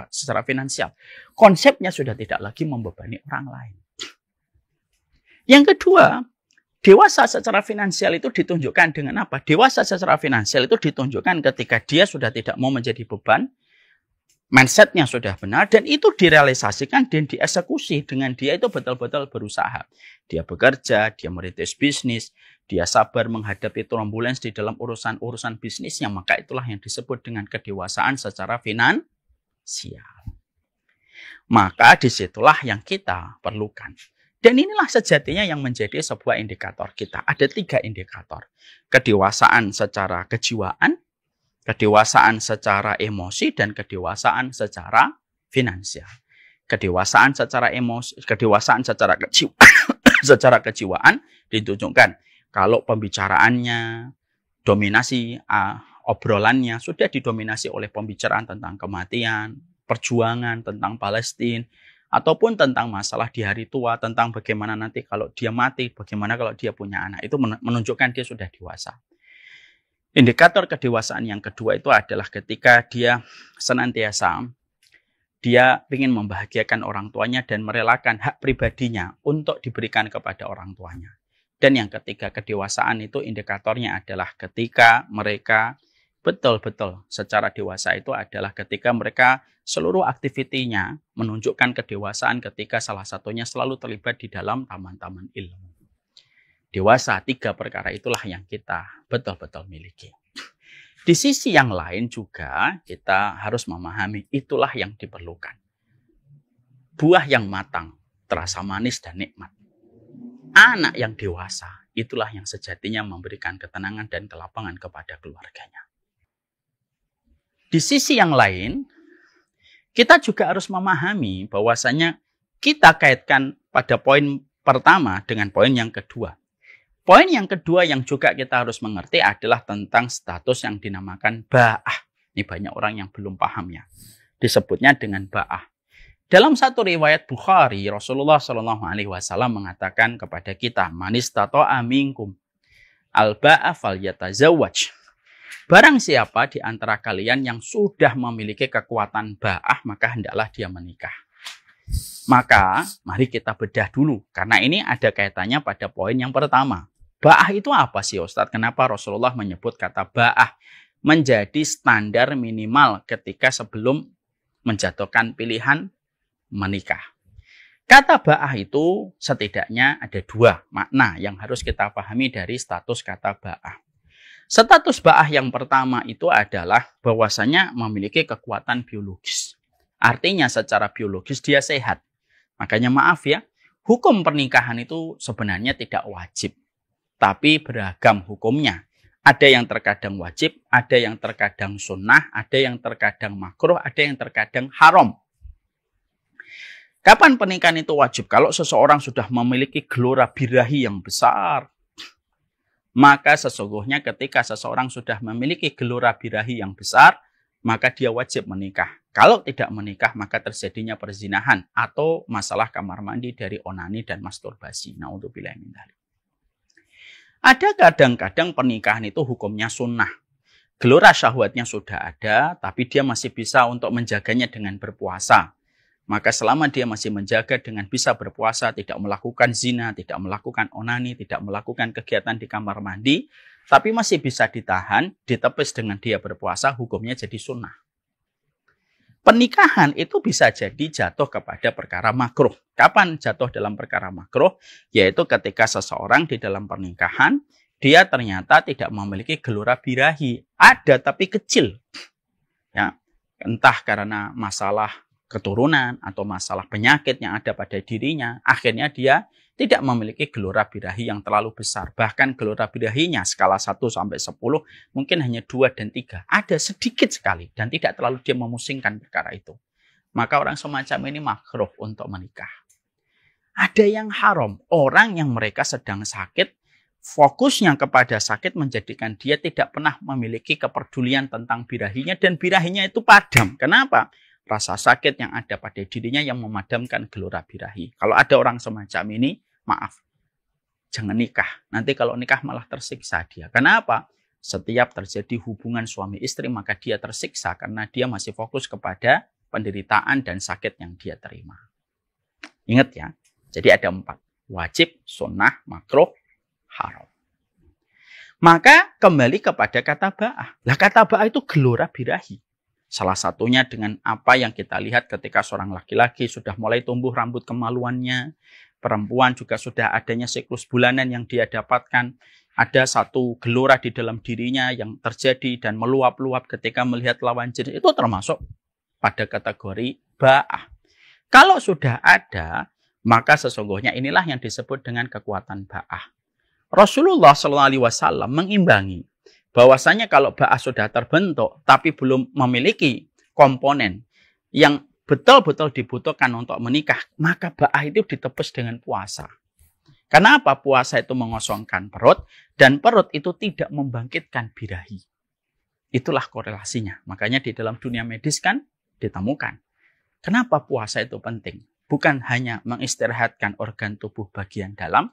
secara finansial. Konsepnya sudah tidak lagi membebani orang lain. Yang kedua, dewasa secara finansial itu ditunjukkan dengan apa? Dewasa secara finansial itu ditunjukkan ketika dia sudah tidak mau menjadi beban, mindsetnya sudah benar, dan itu direalisasikan dan dieksekusi dengan dia itu betul-betul berusaha. Dia bekerja, dia merintis bisnis, dia sabar menghadapi turbulence di dalam urusan-urusan bisnisnya, maka itulah yang disebut dengan kedewasaan secara finansial. Maka disitulah yang kita perlukan. Dan inilah sejatinya yang menjadi sebuah indikator kita. Ada 3 indikator. Kedewasaan secara kejiwaan, kedewasaan secara emosi, dan kedewasaan secara finansial. Kedewasaan secara emosi, kedewasaan secara kejiwaan ditunjukkan kalau pembicaraannya, dominasi obrolannya sudah didominasi oleh pembicaraan tentang kematian, perjuangan, tentang Palestina, ataupun tentang masalah di hari tua, tentang bagaimana nanti kalau dia mati, bagaimana kalau dia punya anak. Itu menunjukkan dia sudah dewasa. Indikator kedewasaan yang kedua itu adalah ketika dia senantiasa dia ingin membahagiakan orang tuanya dan merelakan hak pribadinya untuk diberikan kepada orang tuanya. Dan yang ketiga, kedewasaan itu indikatornya adalah ketika mereka betul-betul secara dewasa itu adalah ketika mereka seluruh aktivitinya menunjukkan kedewasaan ketika salah satunya selalu terlibat di dalam taman-taman ilmu. Dewasa, 3 perkara itulah yang kita betul-betul miliki. Di sisi yang lain juga kita harus memahami itulah yang diperlukan. Buah yang matang, terasa manis dan nikmat. Anak yang dewasa, itulah yang sejatinya memberikan ketenangan dan kelapangan kepada keluarganya. Di sisi yang lain, kita juga harus memahami bahwasanya kita kaitkan pada poin pertama dengan poin yang kedua. Poin yang kedua yang juga kita harus mengerti adalah tentang status yang dinamakan ba'ah. Ini banyak orang yang belum paham ya. Disebutnya dengan ba'ah. Dalam satu riwayat Bukhari, Rasulullah SAW mengatakan kepada kita, "Man istata'a minkum al-ba'a falyatazawwaj." Barang siapa di antara kalian yang sudah memiliki kekuatan ba'ah, maka hendaklah dia menikah. Maka mari kita bedah dulu, karena ini ada kaitannya pada poin yang pertama. Ba'ah itu apa sih Ustadz? Kenapa Rasulullah menyebut kata ba'ah menjadi standar minimal ketika sebelum menjatuhkan pilihan menikah? Kata ba'ah itu setidaknya ada 2 makna yang harus kita pahami dari status kata ba'ah. Status ba'ah yang pertama itu adalah bahwasanya memiliki kekuatan biologis. Artinya secara biologis dia sehat. Makanya maaf ya, hukum pernikahan itu sebenarnya tidak wajib. Tapi beragam hukumnya. Ada yang terkadang wajib, ada yang terkadang sunnah, ada yang terkadang makruh, ada yang terkadang haram. Kapan pernikahan itu wajib? Kalau seseorang sudah memiliki gelora birahi yang besar, maka sesungguhnya ketika seseorang sudah memiliki gelora birahi yang besar, maka dia wajib menikah. Kalau tidak menikah, maka terjadinya perzinahan atau masalah kamar mandi dari onani dan masturbasi. Na'udzubillah min dzalik. Ada kadang-kadang pernikahan itu hukumnya sunnah. Gelora syahwatnya sudah ada, tapi dia masih bisa untuk menjaganya dengan berpuasa. Maka selama dia masih menjaga dengan bisa berpuasa, tidak melakukan zina, tidak melakukan onani, tidak melakukan kegiatan di kamar mandi, tapi masih bisa ditahan, ditepis dengan dia berpuasa, hukumnya jadi sunnah. Pernikahan itu bisa jadi jatuh kepada perkara makruh. Kapan jatuh dalam perkara makruh? Yaitu ketika seseorang di dalam pernikahan, dia ternyata tidak memiliki gelora birahi. Ada tapi kecil. Ya, entah karena masalah keturunan atau masalah penyakit yang ada pada dirinya, akhirnya dia tidak memiliki gelora birahi yang terlalu besar. Bahkan gelora birahinya skala 1 sampai 10 mungkin hanya 2 dan 3. Ada sedikit sekali dan tidak terlalu dia memusingkan perkara itu. Maka orang semacam ini makruh untuk menikah. Ada yang haram, orang yang mereka sedang sakit, fokusnya kepada sakit menjadikan dia tidak pernah memiliki kepedulian tentang birahinya dan birahinya itu padam. Kenapa? Rasa sakit yang ada pada dirinya yang memadamkan gelora birahi. Kalau ada orang semacam ini, maaf, jangan nikah. Nanti kalau nikah malah tersiksa dia. Kenapa? Setiap terjadi hubungan suami istri, maka dia tersiksa karena dia masih fokus kepada penderitaan dan sakit yang dia terima. Ingat ya, jadi ada 4. Wajib, sunnah, makruh, haram. Maka kembali kepada kata ba'ah. Lah kata ba'ah itu gelora birahi. Salah satunya dengan apa yang kita lihat ketika seorang laki-laki sudah mulai tumbuh rambut kemaluannya. Perempuan juga sudah adanya siklus bulanan yang dia dapatkan. Ada satu gelora di dalam dirinya yang terjadi dan meluap-luap ketika melihat lawan jenis. Itu termasuk pada kategori ba'ah. Kalau sudah ada, maka sesungguhnya inilah yang disebut dengan kekuatan ba'ah. Rasulullah SAW mengimbangi bahwasanya kalau ba'ah sudah terbentuk tapi belum memiliki komponen yang betul-betul dibutuhkan untuk menikah, maka ba'ah itu ditepis dengan puasa. Kenapa? Puasa itu mengosongkan perut dan perut itu tidak membangkitkan birahi. Itulah korelasinya. Makanya di dalam dunia medis kan ditemukan. Kenapa puasa itu penting? Bukan hanya mengistirahatkan organ tubuh bagian dalam,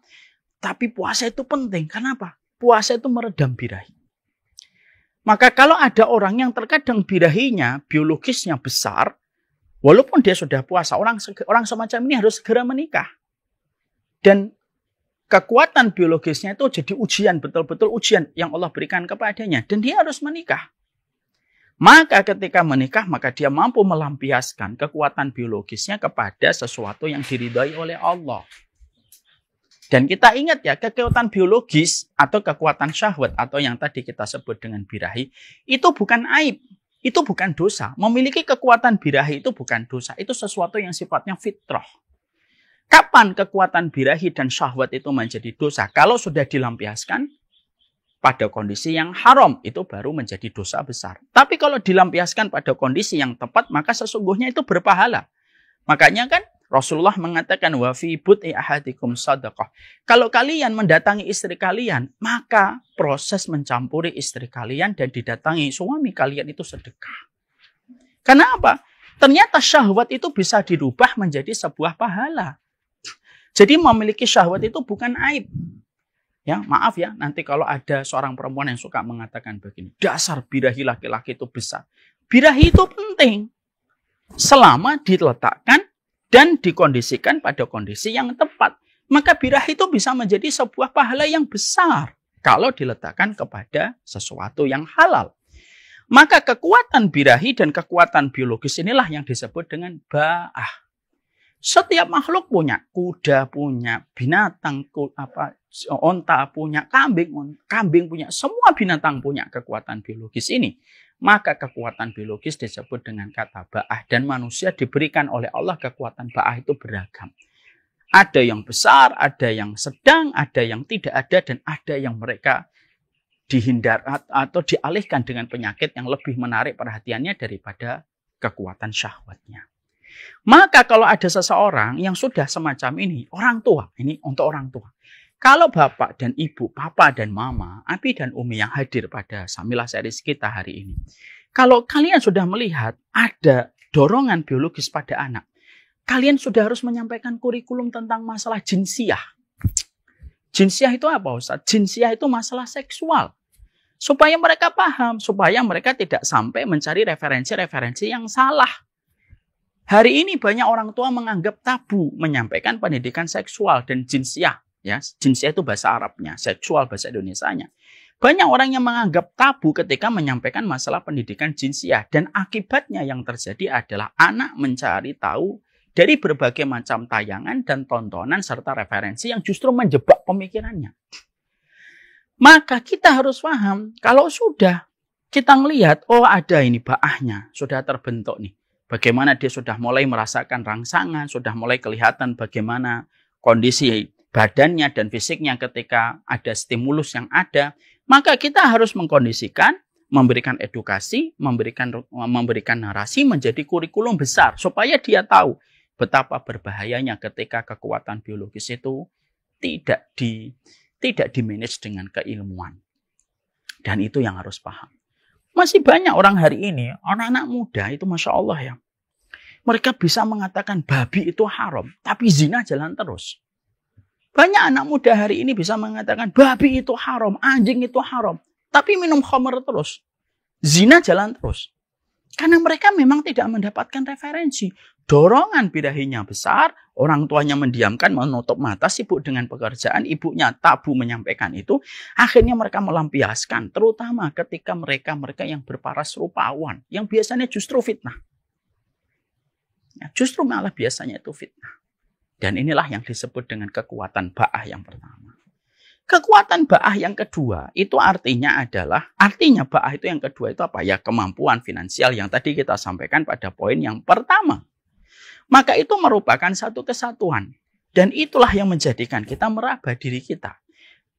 tapi puasa itu penting. Kenapa? Puasa itu meredam birahi. Maka kalau ada orang yang terkadang birahinya, biologisnya besar, walaupun dia sudah puasa, orang semacam ini harus segera menikah. Dan kekuatan biologisnya itu jadi ujian, betul-betul ujian yang Allah berikan kepadanya. Dan dia harus menikah. Maka ketika menikah, maka dia mampu melampiaskan kekuatan biologisnya kepada sesuatu yang diridhai oleh Allah. Dan kita ingat ya, kekuatan biologis atau kekuatan syahwat atau yang tadi kita sebut dengan birahi, itu bukan aib, itu bukan dosa. Memiliki kekuatan birahi itu bukan dosa, itu sesuatu yang sifatnya fitrah. Kapan kekuatan birahi dan syahwat itu menjadi dosa? Kalau sudah dilampiaskan pada kondisi yang haram, itu baru menjadi dosa besar. Tapi kalau dilampiaskan pada kondisi yang tepat, maka sesungguhnya itu berpahala. Makanya kan Rasulullah mengatakan wa fi bud'i ahadikum shadaqah. Kalau kalian mendatangi istri kalian, maka proses mencampuri istri kalian dan didatangi suami kalian itu sedekah. Kenapa? Ternyata syahwat itu bisa dirubah menjadi sebuah pahala. Jadi memiliki syahwat itu bukan aib. Ya, maaf ya, nanti kalau ada seorang perempuan yang suka mengatakan begini, dasar birahi laki-laki itu besar. Birahi itu penting selama diletakkan dan dikondisikan pada kondisi yang tepat. Maka birahi itu bisa menjadi sebuah pahala yang besar kalau diletakkan kepada sesuatu yang halal. Maka kekuatan birahi dan kekuatan biologis inilah yang disebut dengan ba'ah. Setiap makhluk punya, kuda punya, binatang, onta punya, kambing punya, semua binatang punya kekuatan biologis ini. Maka kekuatan biologis disebut dengan kata ba'ah. Dan manusia diberikan oleh Allah kekuatan ba'ah itu beragam. Ada yang besar, ada yang sedang, ada yang tidak ada, dan ada yang mereka dihindar atau dialihkan dengan penyakit yang lebih menarik perhatiannya daripada kekuatan syahwatnya. Maka kalau ada seseorang yang sudah semacam ini, orang tua, ini untuk orang tua. Kalau bapak dan ibu, papa dan mama, abi dan umi yang hadir pada Samilah series kita hari ini. Kalau kalian sudah melihat ada dorongan biologis pada anak, kalian sudah harus menyampaikan kurikulum tentang masalah jinsiah. Jinsiah itu apa Ustaz? Jinsiah itu masalah seksual. Supaya mereka paham, supaya mereka tidak sampai mencari referensi-referensi yang salah. Hari ini banyak orang tua menganggap tabu menyampaikan pendidikan seksual dan jinsiah. Ya, jinsiah itu bahasa Arabnya, seksual bahasa Indonesianya. Banyak orang yang menganggap tabu ketika menyampaikan masalah pendidikan jinsiah. Dan akibatnya yang terjadi adalah anak mencari tahu dari berbagai macam tayangan dan tontonan serta referensi yang justru menjebak pemikirannya. Maka kita harus paham, kalau sudah kita melihat, oh ada ini baahnya, sudah terbentuk nih. Bagaimana dia sudah mulai merasakan rangsangan, sudah mulai kelihatan bagaimana kondisi badannya dan fisiknya ketika ada stimulus yang ada. Maka kita harus mengkondisikan, memberikan edukasi, memberikan narasi menjadi kurikulum besar. Supaya dia tahu betapa berbahayanya ketika kekuatan biologis itu tidak dimanage dengan keilmuan. Dan itu yang harus paham. Masih banyak orang hari ini, anak-anak muda itu Masya Allah ya. Mereka bisa mengatakan babi itu haram, tapi zina jalan terus. Banyak anak muda hari ini bisa mengatakan babi itu haram, anjing itu haram. Tapi minum khamr terus. Zina jalan terus. Karena mereka memang tidak mendapatkan referensi. Dorongan birahinya besar, orang tuanya mendiamkan, menutup mata, sibuk dengan pekerjaan, ibunya tabu menyampaikan itu. Akhirnya mereka melampiaskan, terutama ketika mereka yang berparas rupawan, yang biasanya justru fitnah. Ya, justru malah biasanya itu fitnah. Dan inilah yang disebut dengan kekuatan ba'ah yang pertama. Kekuatan ba'ah yang kedua itu artinya ba'ah itu yang kedua itu apa? Ya kemampuan finansial yang tadi kita sampaikan pada poin yang pertama. Maka itu merupakan satu kesatuan. Dan itulah yang menjadikan kita meraba diri kita.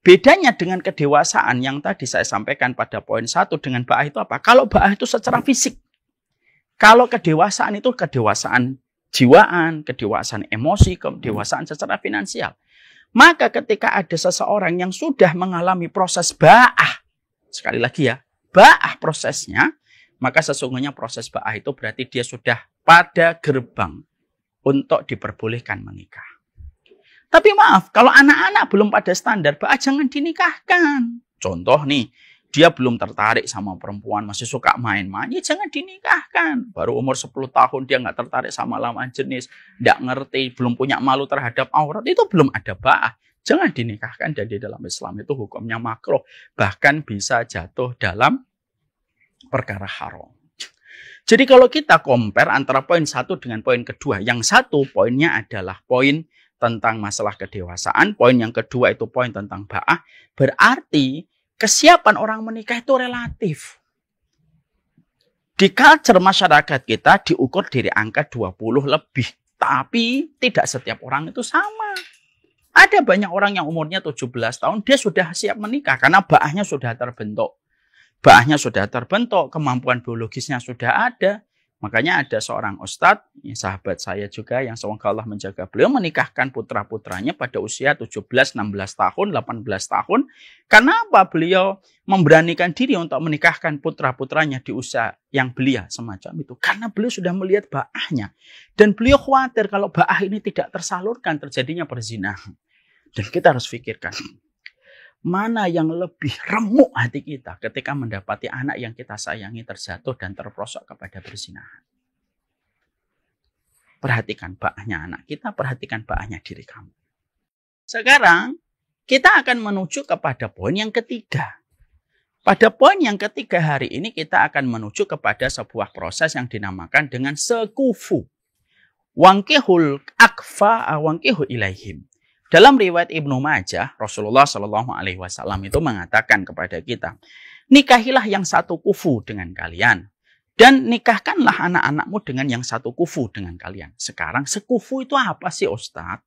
Bedanya dengan kedewasaan yang tadi saya sampaikan pada poin 1 dengan ba'ah itu apa? Kalau ba'ah itu secara fisik. Kalau kedewasaan itu kedewasaan jiwaan, kedewasaan emosi, kedewasaan secara finansial. Maka ketika ada seseorang yang sudah mengalami proses ba'ah, sekali lagi ya, ba'ah prosesnya, maka sesungguhnya proses ba'ah itu berarti dia sudah pada gerbang untuk diperbolehkan menikah. Tapi maaf, kalau anak-anak belum pada standar ba'ah, jangan dinikahkan. Contoh nih, dia belum tertarik sama perempuan, masih suka main-main, ya jangan dinikahkan. Baru umur 10 tahun dia nggak tertarik sama lawan jenis, nggak ngerti, belum punya malu terhadap aurat, itu belum ada ba'ah. Jangan dinikahkan, dan di dalam Islam itu hukumnya makruh. Bahkan bisa jatuh dalam perkara haram. Jadi kalau kita compare antara poin 1 dengan poin kedua, yang satu poinnya adalah poin tentang masalah kedewasaan, poin yang kedua itu poin tentang ba'ah, berarti kesiapan orang menikah itu relatif. Di culture masyarakat kita diukur dari angka 20 lebih. Tapi tidak setiap orang itu sama. Ada banyak orang yang umurnya 17 tahun, dia sudah siap menikah karena ba'ahnya sudah terbentuk. Ba'ahnya sudah terbentuk, kemampuan biologisnya sudah ada. Makanya ada seorang ustadz, sahabat saya juga yang semoga Allah menjaga beliau, menikahkan putra-putranya pada usia 17, 16 tahun, 18 tahun. Karena apa? Beliau memberanikan diri untuk menikahkan putra-putranya di usia yang belia semacam itu. Karena beliau sudah melihat ba'ahnya. Dan beliau khawatir kalau ba'ah ini tidak tersalurkan, terjadinya perzinahan. Dan kita harus pikirkan, mana yang lebih remuk hati kita ketika mendapati anak yang kita sayangi terjatuh dan terperosok kepada perzinahan. Perhatikan ba'ahnya anak kita, perhatikan ba'ahnya diri kamu. Sekarang kita akan menuju kepada poin yang ketiga. Pada poin yang ketiga hari ini kita akan menuju kepada sebuah proses yang dinamakan dengan sekufu. Wankihul akfa wankihu ilaihim. Dalam riwayat Ibnu Majah, Rasulullah Shallallahu Alaihi Wasallam itu mengatakan kepada kita, nikahilah yang satu kufu dengan kalian, dan nikahkanlah anak-anakmu dengan yang satu kufu dengan kalian. Sekarang sekufu itu apa sih Ustadz?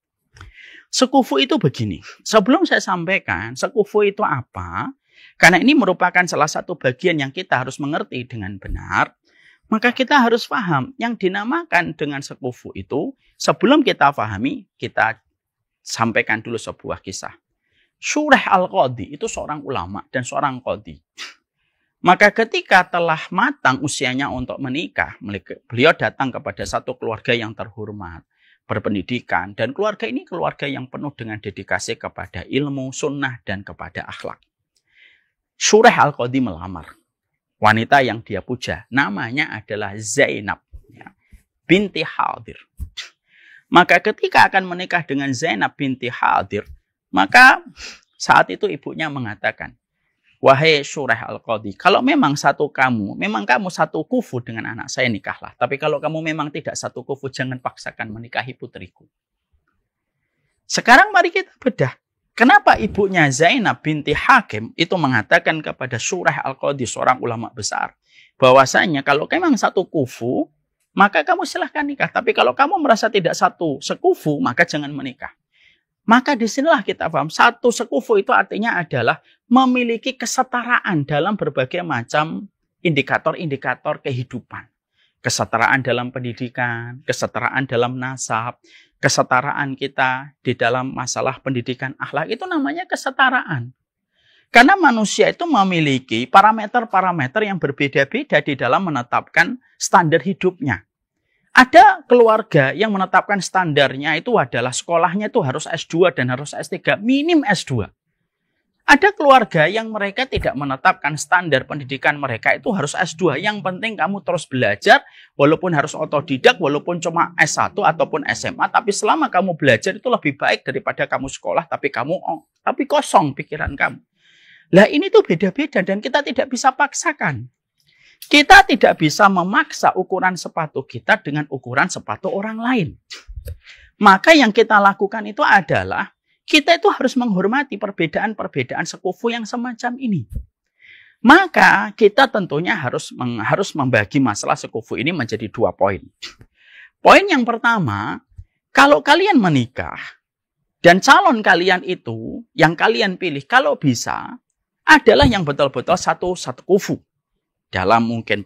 Sekufu itu begini, sebelum saya sampaikan sekufu itu apa, karena ini merupakan salah satu bagian yang kita harus mengerti dengan benar, maka kita harus paham yang dinamakan dengan sekufu itu. Sebelum kita pahami, kita sampaikan dulu sebuah kisah. Syurah Al-Qadhi itu seorang ulama dan seorang qadhi. Maka ketika telah matang usianya untuk menikah, beliau datang kepada satu keluarga yang terhormat, berpendidikan, dan keluarga ini keluarga yang penuh dengan dedikasi kepada ilmu, sunnah, dan kepada akhlak. Syurah Al-Qadhi melamar wanita yang dia puja. Namanya adalah Zainab. binti Hadir. Maka ketika akan menikah dengan Zainab binti Hadir, maka saat itu ibunya mengatakan, wahai Syuraih al-Qadhi, kalau memang kamu satu kufu dengan anak saya, nikahlah. Tapi kalau kamu memang tidak satu kufu, jangan paksakan menikahi putriku. Sekarang mari kita bedah. Kenapa ibunya Zainab binti Hakim itu mengatakan kepada Syuraih al-Qadhi, seorang ulama besar, bahwasanya kalau memang satu kufu, maka kamu silahkan nikah. Tapi kalau kamu merasa tidak satu sekufu, maka jangan menikah. Maka disinilah kita paham, satu sekufu itu artinya adalah memiliki kesetaraan dalam berbagai macam indikator-indikator kehidupan. Kesetaraan dalam pendidikan, kesetaraan dalam nasab, kesetaraan kita di dalam masalah pendidikan akhlak, itu namanya kesetaraan. Karena manusia itu memiliki parameter-parameter yang berbeda-beda di dalam menetapkan standar hidupnya. Ada keluarga yang menetapkan standarnya itu adalah sekolahnya itu harus S2 dan harus S3, minim S2. Ada keluarga yang mereka tidak menetapkan standar pendidikan mereka itu harus S2. Yang penting kamu terus belajar, walaupun harus otodidak, walaupun cuma S1 ataupun SMA, tapi selama kamu belajar itu lebih baik daripada kamu sekolah, tapi kosong pikiran kamu. Lah ini tuh beda-beda dan kita tidak bisa paksakan. Kita tidak bisa memaksa ukuran sepatu kita dengan ukuran sepatu orang lain. Maka yang kita lakukan itu adalah kita itu harus menghormati perbedaan-perbedaan sekufu yang semacam ini. Maka kita tentunya harus membagi masalah sekufu ini menjadi 2 poin. Poin yang pertama, kalau kalian menikah dan calon kalian itu yang kalian pilih kalau bisa adalah yang betul-betul satu kufu. Dalam mungkin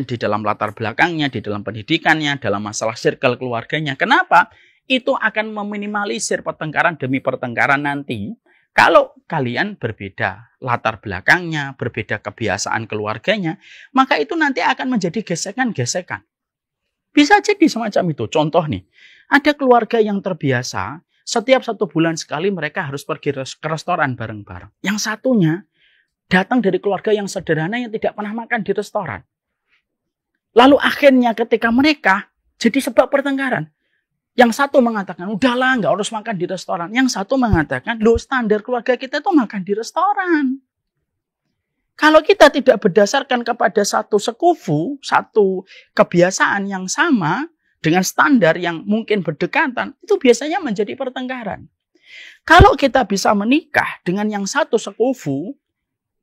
di dalam latar belakangnya, di dalam pendidikannya, dalam masalah circle keluarganya. Kenapa? Itu akan meminimalisir pertengkaran demi pertengkaran nanti. Kalau kalian berbeda latar belakangnya, berbeda kebiasaan keluarganya, maka itu nanti akan menjadi gesekan-gesekan. Bisa jadi semacam itu. Contoh nih, ada keluarga yang terbiasa, setiap 1 bulan sekali mereka harus pergi ke restoran bareng-bareng. Yang satunya datang dari keluarga yang sederhana yang tidak pernah makan di restoran. Lalu akhirnya ketika mereka jadi sebab pertengkaran. Yang satu mengatakan, udahlah nggak harus makan di restoran. Yang satu mengatakan, loh standar keluarga kita itu makan di restoran. Kalau kita tidak berdasarkan kepada satu sekufu, satu kebiasaan yang sama, dengan standar yang mungkin berdekatan, itu biasanya menjadi pertengkaran. Kalau kita bisa menikah dengan yang satu sekufu,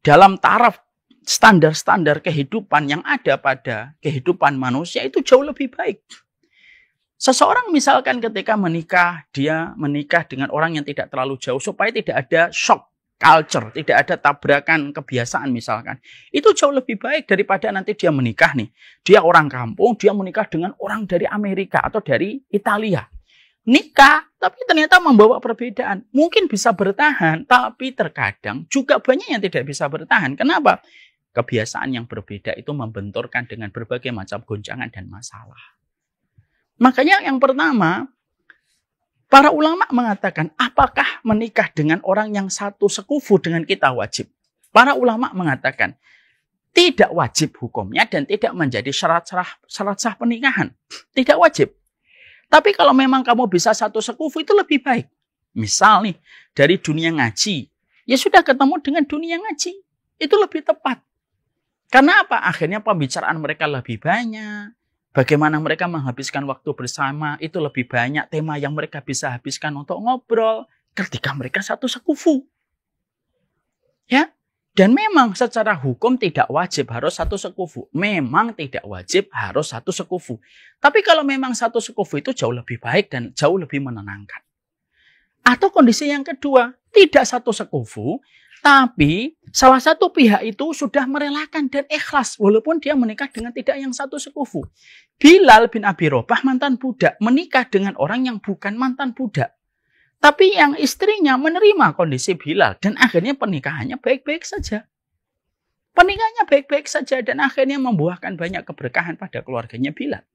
dalam taraf standar-standar kehidupan yang ada pada kehidupan manusia itu jauh lebih baik. Seseorang misalkan ketika menikah, dia menikah dengan orang yang tidak terlalu jauh supaya tidak ada shock culture, tidak ada tabrakan kebiasaan misalkan. Itu jauh lebih baik daripada nanti dia menikah nih. Dia orang kampung, dia menikah dengan orang dari Amerika atau dari Italia. Nikah, tapi ternyata membawa perbedaan. Mungkin bisa bertahan, tapi terkadang juga banyak yang tidak bisa bertahan. Kenapa? Kebiasaan yang berbeda itu membenturkan dengan berbagai macam goncangan dan masalah. Makanya yang pertama, para ulama mengatakan, apakah menikah dengan orang yang satu sekufu dengan kita wajib? Para ulama mengatakan, tidak wajib hukumnya dan tidak menjadi syarat sah pernikahan. Tidak wajib. Tapi kalau memang kamu bisa satu sekufu itu lebih baik. Misal nih, dari dunia ngaji. Ya sudah ketemu dengan dunia ngaji. Itu lebih tepat. Karena apa? Akhirnya pembicaraan mereka lebih banyak. Bagaimana mereka menghabiskan waktu bersama. Itu lebih banyak tema yang mereka bisa habiskan untuk ngobrol. Ketika mereka satu sekufu. Ya. Dan memang secara hukum tidak wajib harus satu sekufu. Memang tidak wajib harus satu sekufu. Tapi kalau memang satu sekufu itu jauh lebih baik dan jauh lebih menenangkan. Atau kondisi yang kedua, tidak satu sekufu, tapi salah satu pihak itu sudah merelakan dan ikhlas walaupun dia menikah dengan tidak yang satu sekufu. Bilal bin Abi Robah mantan budak menikah dengan orang yang bukan mantan budak. Tapi yang istrinya menerima kondisi Bilal dan akhirnya pernikahannya baik-baik saja. Pernikahannya baik-baik saja dan akhirnya membuahkan banyak keberkahan pada keluarganya Bilal.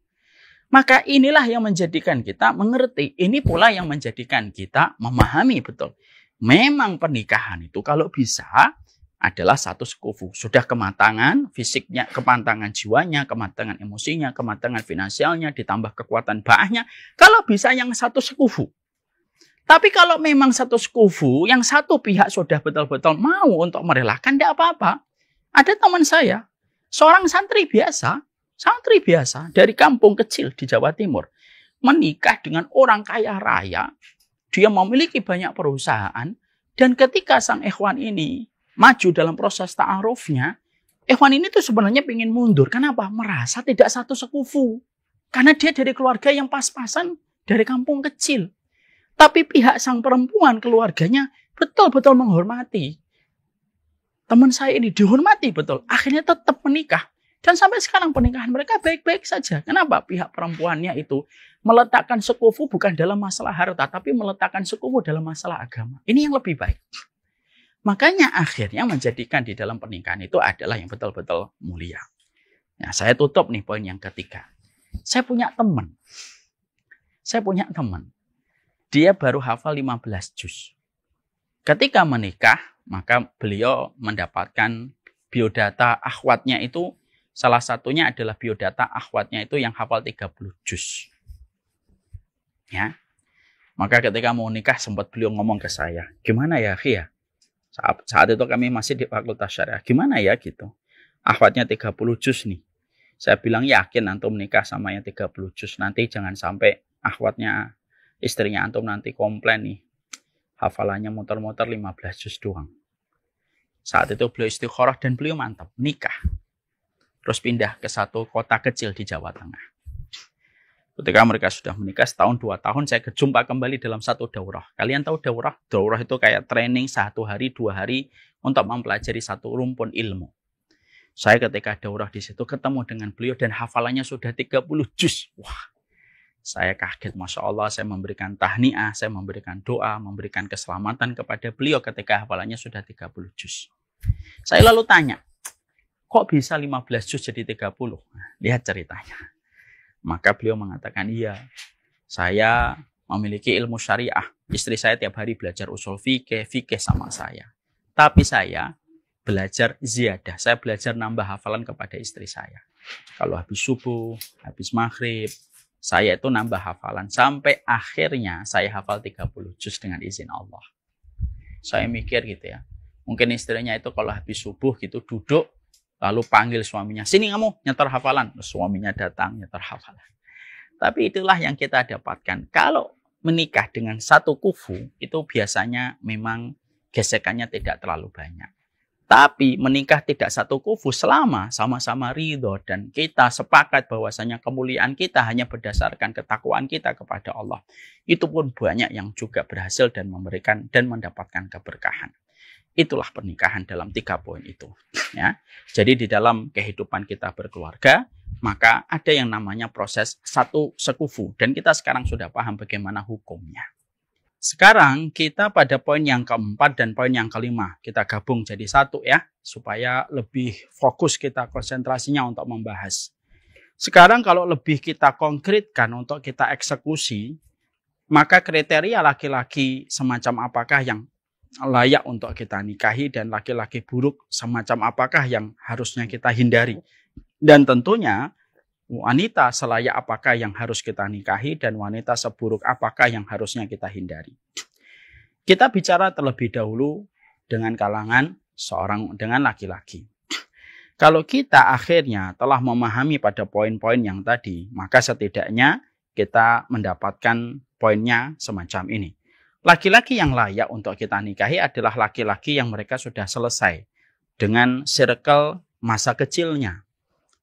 Maka inilah yang menjadikan kita mengerti. Ini pula yang menjadikan kita memahami betul. Memang pernikahan itu kalau bisa adalah satu sekufu. Sudah kematangan fisiknya, kematangan jiwanya, kematangan emosinya, kematangan finansialnya, ditambah kekuatan baahnya. Kalau bisa yang satu sekufu. Tapi kalau memang satu sekufu, yang satu pihak sudah betul-betul mau untuk merelakan, tidak apa-apa. Ada teman saya, seorang santri biasa dari kampung kecil di Jawa Timur, menikah dengan orang kaya raya, dia memiliki banyak perusahaan, dan ketika sang ikhwan ini maju dalam proses ta'arufnya, ikhwan ini tuh sebenarnya ingin mundur. Kenapa? Merasa tidak satu sekufu. Karena dia dari keluarga yang pas-pasan dari kampung kecil. Tapi pihak sang perempuan, keluarganya betul-betul menghormati. Teman saya ini dihormati betul. Akhirnya tetap menikah. Dan sampai sekarang pernikahan mereka baik-baik saja. Kenapa? Pihak perempuannya itu meletakkan sekufu bukan dalam masalah harta, tapi meletakkan sekufu dalam masalah agama. Ini yang lebih baik. Makanya akhirnya menjadikan di dalam pernikahan itu adalah yang betul-betul mulia. Nah, saya tutup nih poin yang ketiga. Saya punya teman. Dia baru hafal 15 juz. Ketika menikah, maka beliau mendapatkan biodata akhwatnya itu, salah satunya adalah biodata akhwatnya itu yang hafal 30 juz. Ya. Maka ketika mau nikah sempat beliau ngomong ke saya, gimana ya, Khi ya? Saat itu kami masih di Fakultas Syariah. Gimana ya gitu? Akhwatnya 30 juz nih. Saya bilang yakin antum menikah sama yang 30 juz. Nanti jangan sampai akhwatnya istrinya antum nanti komplain nih. Hafalannya motor-motor 15 juz doang. Saat itu beliau istikharah dan beliau mantap. Nikah. Terus pindah ke satu kota kecil di Jawa Tengah. Ketika mereka sudah menikah setahun 2 tahun, saya kejumpa kembali dalam satu daurah. Kalian tahu daurah? Daurah itu kayak training 1 hari, 2 hari untuk mempelajari satu rumpun ilmu. Saya ketika daurah di situ ketemu dengan beliau dan hafalannya sudah 30 juz. Wah, saya kaget, Masya Allah. Saya memberikan tahniah, saya memberikan doa, memberikan keselamatan kepada beliau ketika hafalannya sudah 30 juz. Saya lalu tanya, kok bisa 15 juz jadi 30? Nah, lihat ceritanya. Maka beliau mengatakan, iya, saya memiliki ilmu syariah. Istri saya tiap hari belajar usul fikih sama saya. Tapi saya belajar ziyadah. Saya belajar nambah hafalan kepada istri saya. Kalau habis subuh, habis maghrib, saya itu nambah hafalan. Sampai akhirnya saya hafal 30 juz dengan izin Allah. Saya mikir gitu ya. Mungkin istrinya itu kalau habis subuh gitu duduk, lalu panggil suaminya, sini kamu nyetor hafalan. Suaminya datang nyetor hafalan. Tapi itulah yang kita dapatkan. Kalau menikah dengan satu kufu, itu biasanya memang gesekannya tidak terlalu banyak. Tapi menikah tidak satu kufu selama sama-sama ridho dan kita sepakat bahwasanya kemuliaan kita hanya berdasarkan ketakwaan kita kepada Allah. Itu pun banyak yang juga berhasil dan memberikan dan mendapatkan keberkahan. Itulah pernikahan dalam 3 poin itu. Ya. Jadi di dalam kehidupan kita berkeluarga, maka ada yang namanya proses satu sekufu. Dan kita sekarang sudah paham bagaimana hukumnya. Sekarang kita pada poin yang keempat dan poin yang kelima. Kita gabung jadi satu ya, supaya lebih fokus kita konsentrasinya untuk membahas. Sekarang kalau lebih kita konkretkan untuk kita eksekusi, maka kriteria laki-laki semacam apakah yang layak untuk kita nikahi dan laki-laki buruk semacam apakah yang harusnya kita hindari. Dan tentunya wanita selayak apakah yang harus kita nikahi dan wanita seburuk apakah yang harusnya kita hindari. Kita bicara terlebih dahulu dengan kalangan dengan laki-laki. Kalau kita akhirnya telah memahami pada poin-poin yang tadi, maka setidaknya kita mendapatkan poinnya semacam ini. Laki-laki yang layak untuk kita nikahi adalah laki-laki yang mereka sudah selesai dengan circle masa kecilnya.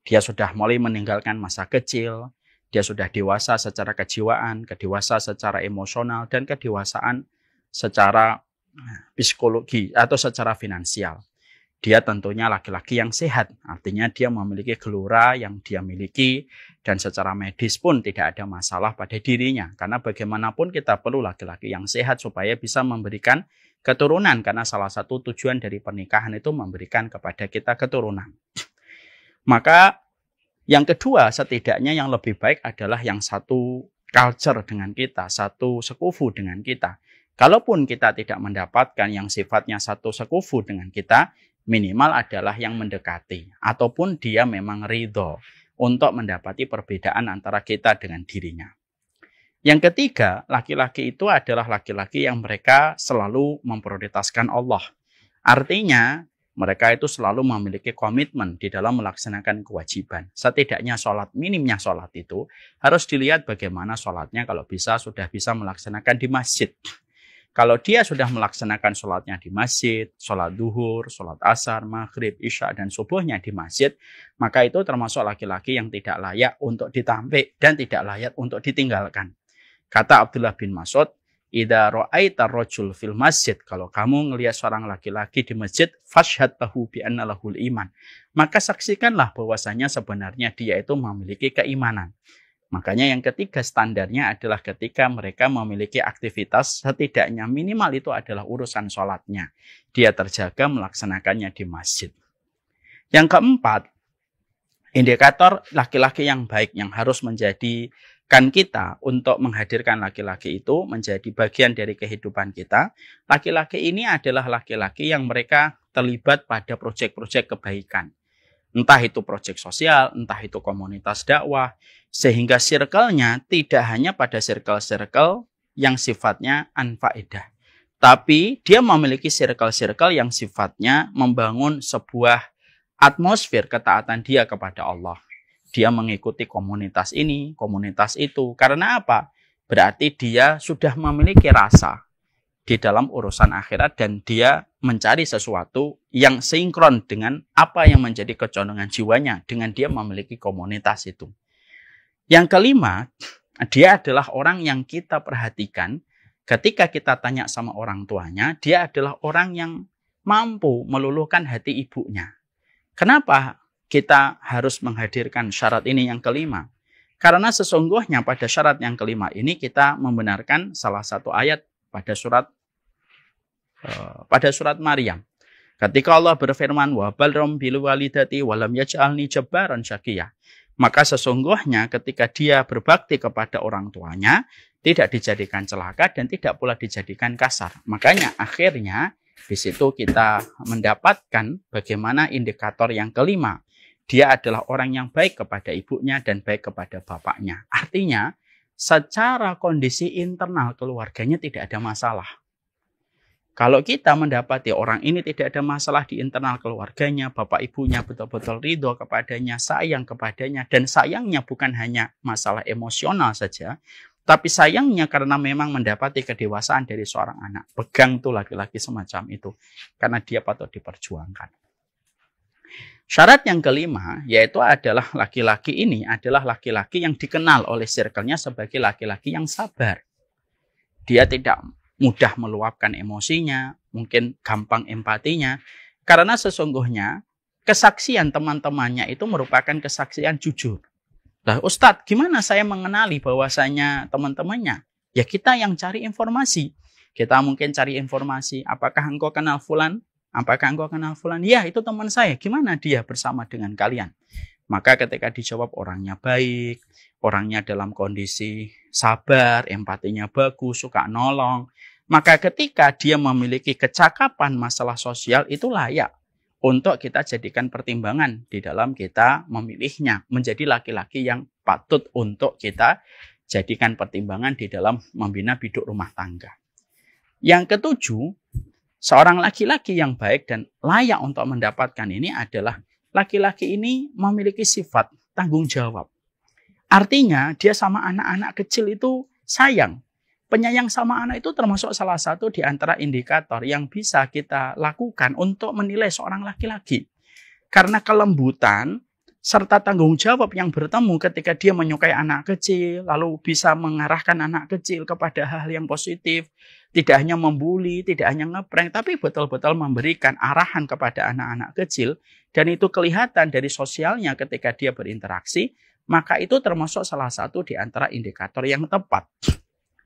Dia sudah mulai meninggalkan masa kecil, dia sudah dewasa secara kejiwaan, kedewasa secara emosional, dan kedewasaan secara psikologi atau secara finansial. Dia tentunya laki-laki yang sehat, artinya dia memiliki gelora yang dia miliki dan secara medis pun tidak ada masalah pada dirinya. Karena bagaimanapun kita perlu laki-laki yang sehat supaya bisa memberikan keturunan. Karena salah satu tujuan dari pernikahan itu memberikan kepada kita keturunan. Maka yang kedua setidaknya yang lebih baik adalah yang satu culture dengan kita, satu sekufu dengan kita. Kalaupun kita tidak mendapatkan yang sifatnya satu sekufu dengan kita, minimal adalah yang mendekati, ataupun dia memang ridho untuk mendapati perbedaan antara kita dengan dirinya. Yang ketiga, laki-laki itu adalah laki-laki yang mereka selalu memprioritaskan Allah. Artinya, mereka itu selalu memiliki komitmen di dalam melaksanakan kewajiban. Setidaknya minimnya sholat itu harus dilihat bagaimana sholatnya kalau sudah bisa melaksanakan di masjid. Kalau dia sudah melaksanakan sholatnya di masjid, sholat duhur, sholat asar, maghrib, isya, dan subuhnya di masjid, maka itu termasuk laki-laki yang tidak layak untuk ditampik dan tidak layak untuk ditinggalkan. Kata Abdullah bin Mas'ud, "Idza ra'aita rajul fil masjid," kalau kamu melihat seorang laki-laki di masjid, fashhad lahu bi anna lahul iman. Maka saksikanlah bahwasanya sebenarnya dia itu memiliki keimanan. Makanya yang ketiga standarnya adalah ketika mereka memiliki aktivitas, setidaknya minimal itu adalah urusan sholatnya. Dia terjaga melaksanakannya di masjid. Yang keempat, indikator laki-laki yang baik yang harus menjadikan kita untuk menghadirkan laki-laki itu menjadi bagian dari kehidupan kita. Laki-laki ini adalah laki-laki yang mereka terlibat pada proyek-proyek kebaikan. Entah itu proyek sosial, entah itu komunitas dakwah, sehingga circle-nya tidak hanya pada circle-circle yang sifatnya anfaedah. Tapi dia memiliki circle-circle yang sifatnya membangun sebuah atmosfer ketaatan dia kepada Allah. Dia mengikuti komunitas ini, komunitas itu. Karena apa? Berarti dia sudah memiliki rasa di dalam urusan akhirat dan dia mencari sesuatu yang sinkron dengan apa yang menjadi kecondongan jiwanya dengan dia memiliki komunitas itu. Yang kelima, dia adalah orang yang kita perhatikan ketika kita tanya sama orang tuanya, dia adalah orang yang mampu meluluhkan hati ibunya. Kenapa kita harus menghadirkan syarat ini yang kelima? Karena sesungguhnya pada syarat yang kelima ini kita membenarkan salah satu ayat pada surat Maryam. Ketika Allah berfirman, wa balram bil walidati wa lam yaj'alni jabbaran syaqiyya. Maka sesungguhnya ketika dia berbakti kepada orang tuanya, tidak dijadikan celaka dan tidak pula dijadikan kasar. Makanya akhirnya di situ kita mendapatkan bagaimana indikator yang kelima. Dia adalah orang yang baik kepada ibunya dan baik kepada bapaknya. Artinya secara kondisi internal keluarganya tidak ada masalah. Kalau kita mendapati orang ini tidak ada masalah di internal keluarganya, bapak ibunya betul-betul ridho kepadanya, sayang kepadanya, dan sayangnya bukan hanya masalah emosional saja, tapi sayangnya karena memang mendapati kedewasaan dari seorang anak. Pegang tuh laki-laki semacam itu, karena dia patut diperjuangkan. Syarat yang kelima, yaitu adalah laki-laki ini adalah laki-laki yang dikenal oleh circle-nya sebagai laki-laki yang sabar. Dia tidak mudah meluapkan emosinya, mungkin gampang empatinya, karena sesungguhnya kesaksian teman-temannya itu merupakan kesaksian jujur. Nah, Ustadz, gimana saya mengenali bahwasanya teman-temannya? Ya kita yang cari informasi. Kita mungkin cari informasi, apakah engkau kenal fulan? Apakah engkau kenal fulan? Ya, itu teman saya. Gimana dia bersama dengan kalian? Maka ketika dijawab orangnya baik, orangnya dalam kondisi sabar, empatinya bagus, suka nolong. Maka ketika dia memiliki kecakapan masalah sosial itu layak untuk kita jadikan pertimbangan di dalam kita memilihnya menjadi laki-laki yang patut untuk kita jadikan pertimbangan di dalam membina biduk rumah tangga. Yang ketujuh, seorang laki-laki yang baik dan layak untuk mendapatkan ini adalah laki-laki ini memiliki sifat tanggung jawab. Artinya dia sama anak-anak kecil itu sayang. Penyayang sama anak itu termasuk salah satu di antara indikator yang bisa kita lakukan untuk menilai seorang laki-laki. Karena kelembutan serta tanggung jawab yang bertemu ketika dia menyukai anak kecil, lalu bisa mengarahkan anak kecil kepada hal yang positif. Tidak hanya membuli, tidak hanya ngeprank, tapi betul-betul memberikan arahan kepada anak-anak kecil. Dan itu kelihatan dari sosialnya ketika dia berinteraksi, maka itu termasuk salah satu di antara indikator yang tepat.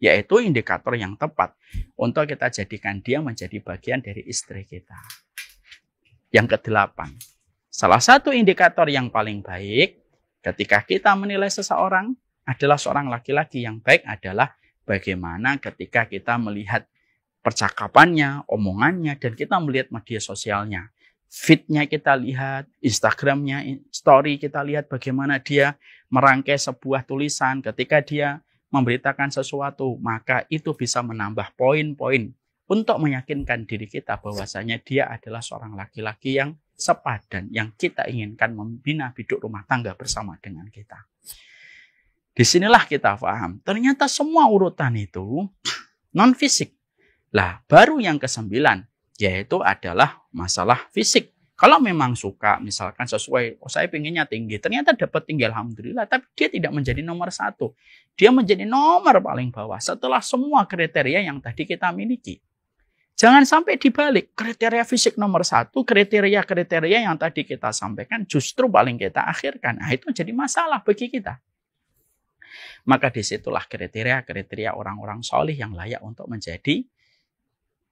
Yaitu indikator yang tepat untuk kita jadikan dia menjadi bagian dari istri kita. Yang kedelapan, salah satu indikator yang paling baik ketika kita menilai seseorang adalah seorang laki-laki yang baik adalah bagaimana ketika kita melihat percakapannya, omongannya, dan kita melihat media sosialnya. feed-nya kita lihat, Instagram-nya, story kita lihat bagaimana dia merangkai sebuah tulisan. Ketika dia memberitakan sesuatu, maka itu bisa menambah poin-poin untuk meyakinkan diri kita bahwasanya dia adalah seorang laki-laki yang sepadan, yang kita inginkan membina hidup rumah tangga bersama dengan kita. Disinilah kita paham, ternyata semua urutan itu non-fisik. Lah, baru yang ke-9, yaitu adalah masalah fisik. Kalau memang suka, misalkan sesuai, saya pengennya tinggi, ternyata dapat tinggi, alhamdulillah, tapi dia tidak menjadi nomor 1. Dia menjadi nomor paling bawah setelah semua kriteria yang tadi kita miliki. Jangan sampai dibalik, kriteria fisik nomor 1, kriteria-kriteria yang tadi kita sampaikan justru paling kita akhirkan. Nah, itu jadi masalah bagi kita. Maka disitulah kriteria-kriteria orang-orang solih yang layak untuk menjadi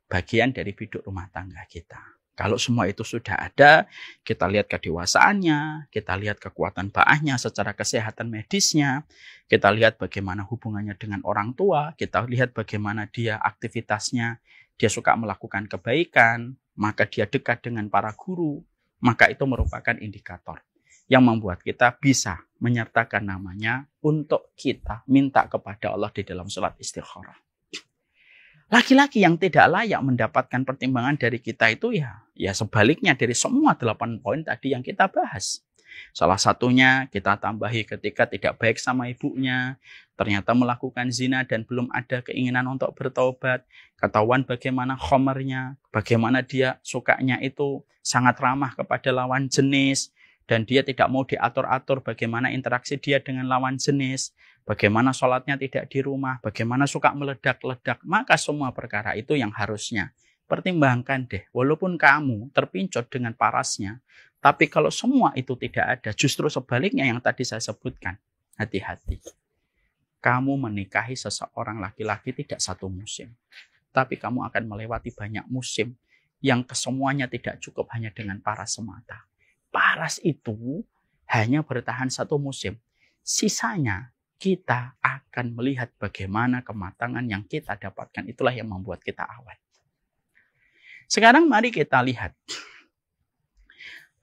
bagian dari hidup rumah tangga kita. Kalau semua itu sudah ada, kita lihat kedewasaannya, kita lihat kekuatan baahnya secara kesehatan medisnya, kita lihat bagaimana hubungannya dengan orang tua, kita lihat bagaimana dia aktivitasnya, dia suka melakukan kebaikan, maka dia dekat dengan para guru, maka itu merupakan indikator yang membuat kita bisa menyertakan namanya untuk kita minta kepada Allah di dalam sholat istikharah. Laki-laki yang tidak layak mendapatkan pertimbangan dari kita itu ya sebaliknya dari semua 8 poin tadi yang kita bahas. Salah satunya kita tambahi ketika tidak baik sama ibunya, ternyata melakukan zina dan belum ada keinginan untuk bertobat, ketahuan bagaimana khomernya, bagaimana dia sukanya itu sangat ramah kepada lawan jenis, dan dia tidak mau diatur-atur bagaimana interaksi dia dengan lawan jenis, bagaimana sholatnya tidak di rumah, bagaimana suka meledak-ledak. Maka semua perkara itu yang harusnya pertimbangkan deh. Walaupun kamu terpincot dengan parasnya, tapi kalau semua itu tidak ada, justru sebaliknya yang tadi saya sebutkan, hati-hati. Kamu menikahi seseorang laki-laki tidak 1 musim, tapi kamu akan melewati banyak musim yang kesemuanya tidak cukup hanya dengan paras semata. Paras itu hanya bertahan 1 musim. Sisanya kita akan melihat bagaimana kematangan yang kita dapatkan. Itulah yang membuat kita awet. Sekarang mari kita lihat.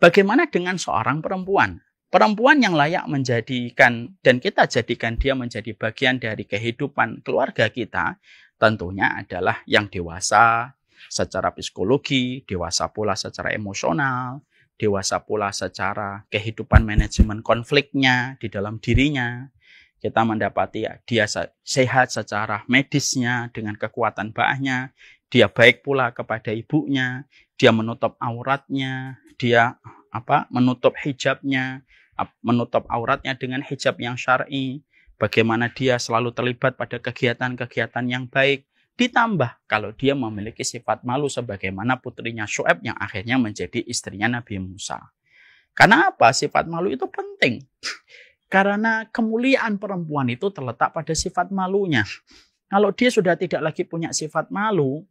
Bagaimana dengan seorang perempuan? Perempuan yang layak menjadikan dan kita jadikan dia menjadi bagian dari kehidupan keluarga kita. Tentunya adalah yang dewasa secara psikologi, dewasa pula secara emosional, dewasa pula secara kehidupan manajemen konfliknya di dalam dirinya. Kita mendapati dia sehat secara medisnya dengan kekuatan baahnya. Dia baik pula kepada ibunya. Dia menutup auratnya. Dia menutup hijabnya. Menutup auratnya dengan hijab yang syar'i. Bagaimana dia selalu terlibat pada kegiatan-kegiatan yang baik. Ditambah kalau dia memiliki sifat malu sebagaimana putrinya Syuaib yang akhirnya menjadi istrinya Nabi Musa. Karena apa? Sifat malu itu penting. Karena kemuliaan perempuan itu terletak pada sifat malunya. Kalau dia sudah tidak lagi punya sifat malu,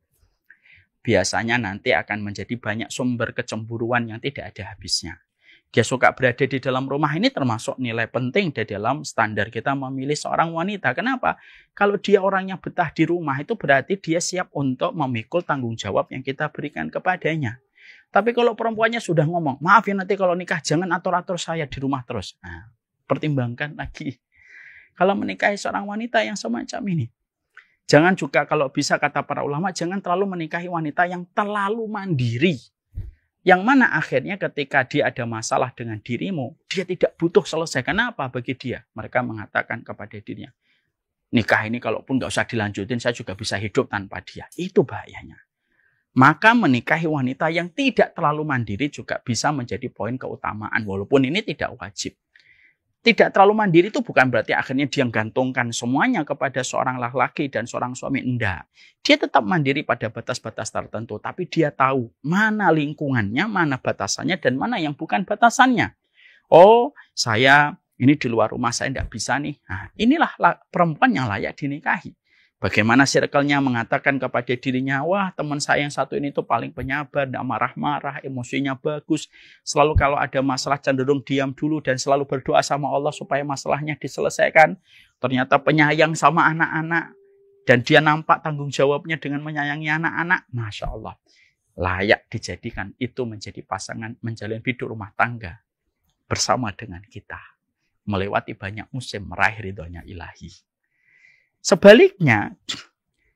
biasanya nanti akan menjadi banyak sumber kecemburuan yang tidak ada habisnya. Dia suka berada di dalam rumah, ini termasuk nilai penting di dalam standar kita memilih seorang wanita. Kenapa? Kalau dia orangnya betah di rumah, itu berarti dia siap untuk memikul tanggung jawab yang kita berikan kepadanya. Tapi kalau perempuannya sudah ngomong, maaf ya nanti kalau nikah jangan atur-atur saya di rumah terus. Nah, pertimbangkan lagi. Kalau menikahi seorang wanita yang semacam ini. Jangan juga kalau bisa kata para ulama, jangan terlalu menikahi wanita yang terlalu mandiri. Yang mana akhirnya ketika dia ada masalah dengan dirimu, dia tidak butuh selesai. Kenapa bagi dia? Mereka mengatakan kepada dirinya, nikah ini kalaupun nggak usah dilanjutin, saya juga bisa hidup tanpa dia. Itu bahayanya. Maka menikahi wanita yang tidak terlalu mandiri juga bisa menjadi poin keutamaan. Walaupun ini tidak wajib. Tidak terlalu mandiri itu bukan berarti akhirnya dia menggantungkan semuanya kepada seorang laki-laki dan seorang suami. Enggak. Dia tetap mandiri pada batas-batas tertentu. Tapi dia tahu mana lingkungannya, mana batasannya, dan mana yang bukan batasannya. Oh, saya ini di luar rumah saya tidak bisa nih. Nah, inilah perempuan yang layak dinikahi. Bagaimana circle-nya mengatakan kepada dirinya, wah teman saya yang satu ini tuh paling penyabar, tidak marah-marah, emosinya bagus. Selalu kalau ada masalah cenderung diam dulu dan selalu berdoa sama Allah supaya masalahnya diselesaikan. Ternyata penyayang sama anak-anak dan dia nampak tanggung jawabnya dengan menyayangi anak-anak. Masya Allah. layak dijadikan itu menjadi pasangan menjalin hidup rumah tangga bersama dengan kita. Melewati banyak musim meraih ridhonya ilahi. Sebaliknya,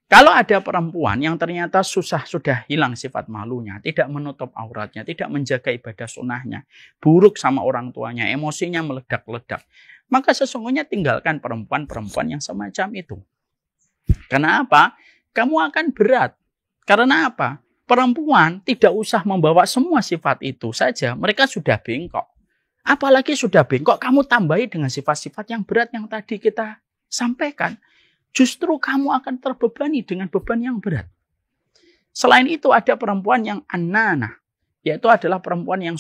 kalau ada perempuan yang ternyata sudah hilang sifat malunya, tidak menutup auratnya, tidak menjaga ibadah sunnahnya, buruk sama orang tuanya, emosinya meledak-ledak, maka sesungguhnya tinggalkan perempuan-perempuan yang semacam itu. Kenapa? Kamu akan berat. Karena apa? Perempuan tidak usah membawa semua sifat itu saja, mereka sudah bengkok. Apalagi sudah bengkok, kamu tambahi dengan sifat-sifat yang berat yang tadi kita sampaikan. Justru kamu akan terbebani dengan beban yang berat. Selain itu ada perempuan yang annanah, yaitu adalah perempuan yang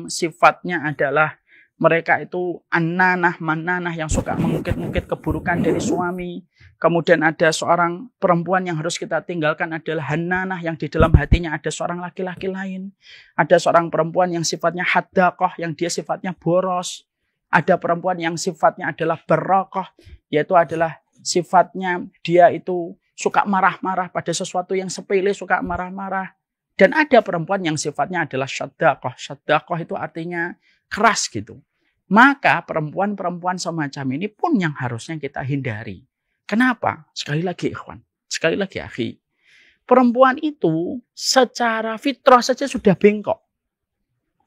sifatnya adalah mereka itu annanah, mananah yang suka mengungkit-ungkit keburukan dari suami. Kemudian ada seorang perempuan yang harus kita tinggalkan adalah hannanah yang di dalam hatinya ada seorang laki-laki lain. Ada seorang perempuan yang sifatnya haddaqah yang dia sifatnya boros. Ada perempuan yang sifatnya adalah baraqah yaitu adalah sifatnya dia itu suka marah-marah pada sesuatu yang sepele, suka marah-marah. Dan ada perempuan yang sifatnya adalah syaddaqah. Syaddaqah itu artinya keras gitu. Maka perempuan-perempuan semacam ini pun yang harusnya kita hindari. Kenapa? Sekali lagi ikhwan, sekali lagi akhi. Perempuan itu secara fitrah saja sudah bengkok.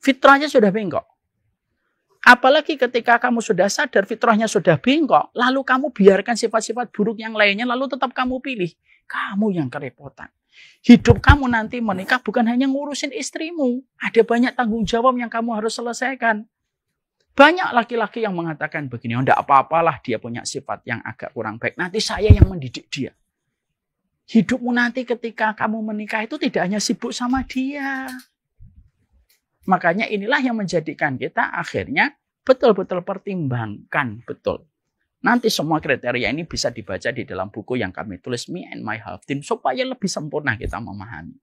Fitrahnya sudah bengkok. Apalagi ketika kamu sudah sadar fitrahnya sudah bengkok, lalu kamu biarkan sifat-sifat buruk yang lainnya, lalu tetap kamu pilih. Kamu yang kerepotan. Hidup kamu nanti menikah bukan hanya ngurusin istrimu. Ada banyak tanggung jawab yang kamu harus selesaikan. Banyak laki-laki yang mengatakan begini, enggak apa-apalah dia punya sifat yang agak kurang baik. Nanti saya yang mendidik dia. Hidupmu nanti ketika kamu menikah itu tidak hanya sibuk sama dia. Makanya inilah yang menjadikan kita akhirnya betul-betul pertimbangkan betul. Nanti semua kriteria ini bisa dibaca di dalam buku yang kami tulis Me and My Half Team supaya lebih sempurna kita memahami.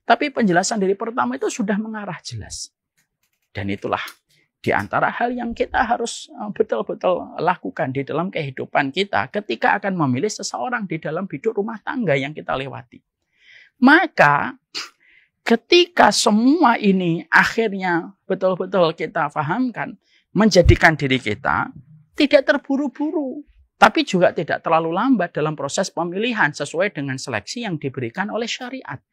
Tapi penjelasan dari pertama itu sudah mengarah jelas. Dan itulah di antara hal yang kita harus betul-betul lakukan di dalam kehidupan kita ketika akan memilih seseorang di dalam hidup rumah tangga yang kita lewati. Maka ketika semua ini akhirnya betul-betul kita pahamkan, menjadikan diri kita tidak terburu-buru, tapi juga tidak terlalu lambat dalam proses pemilihan sesuai dengan seleksi yang diberikan oleh syariat.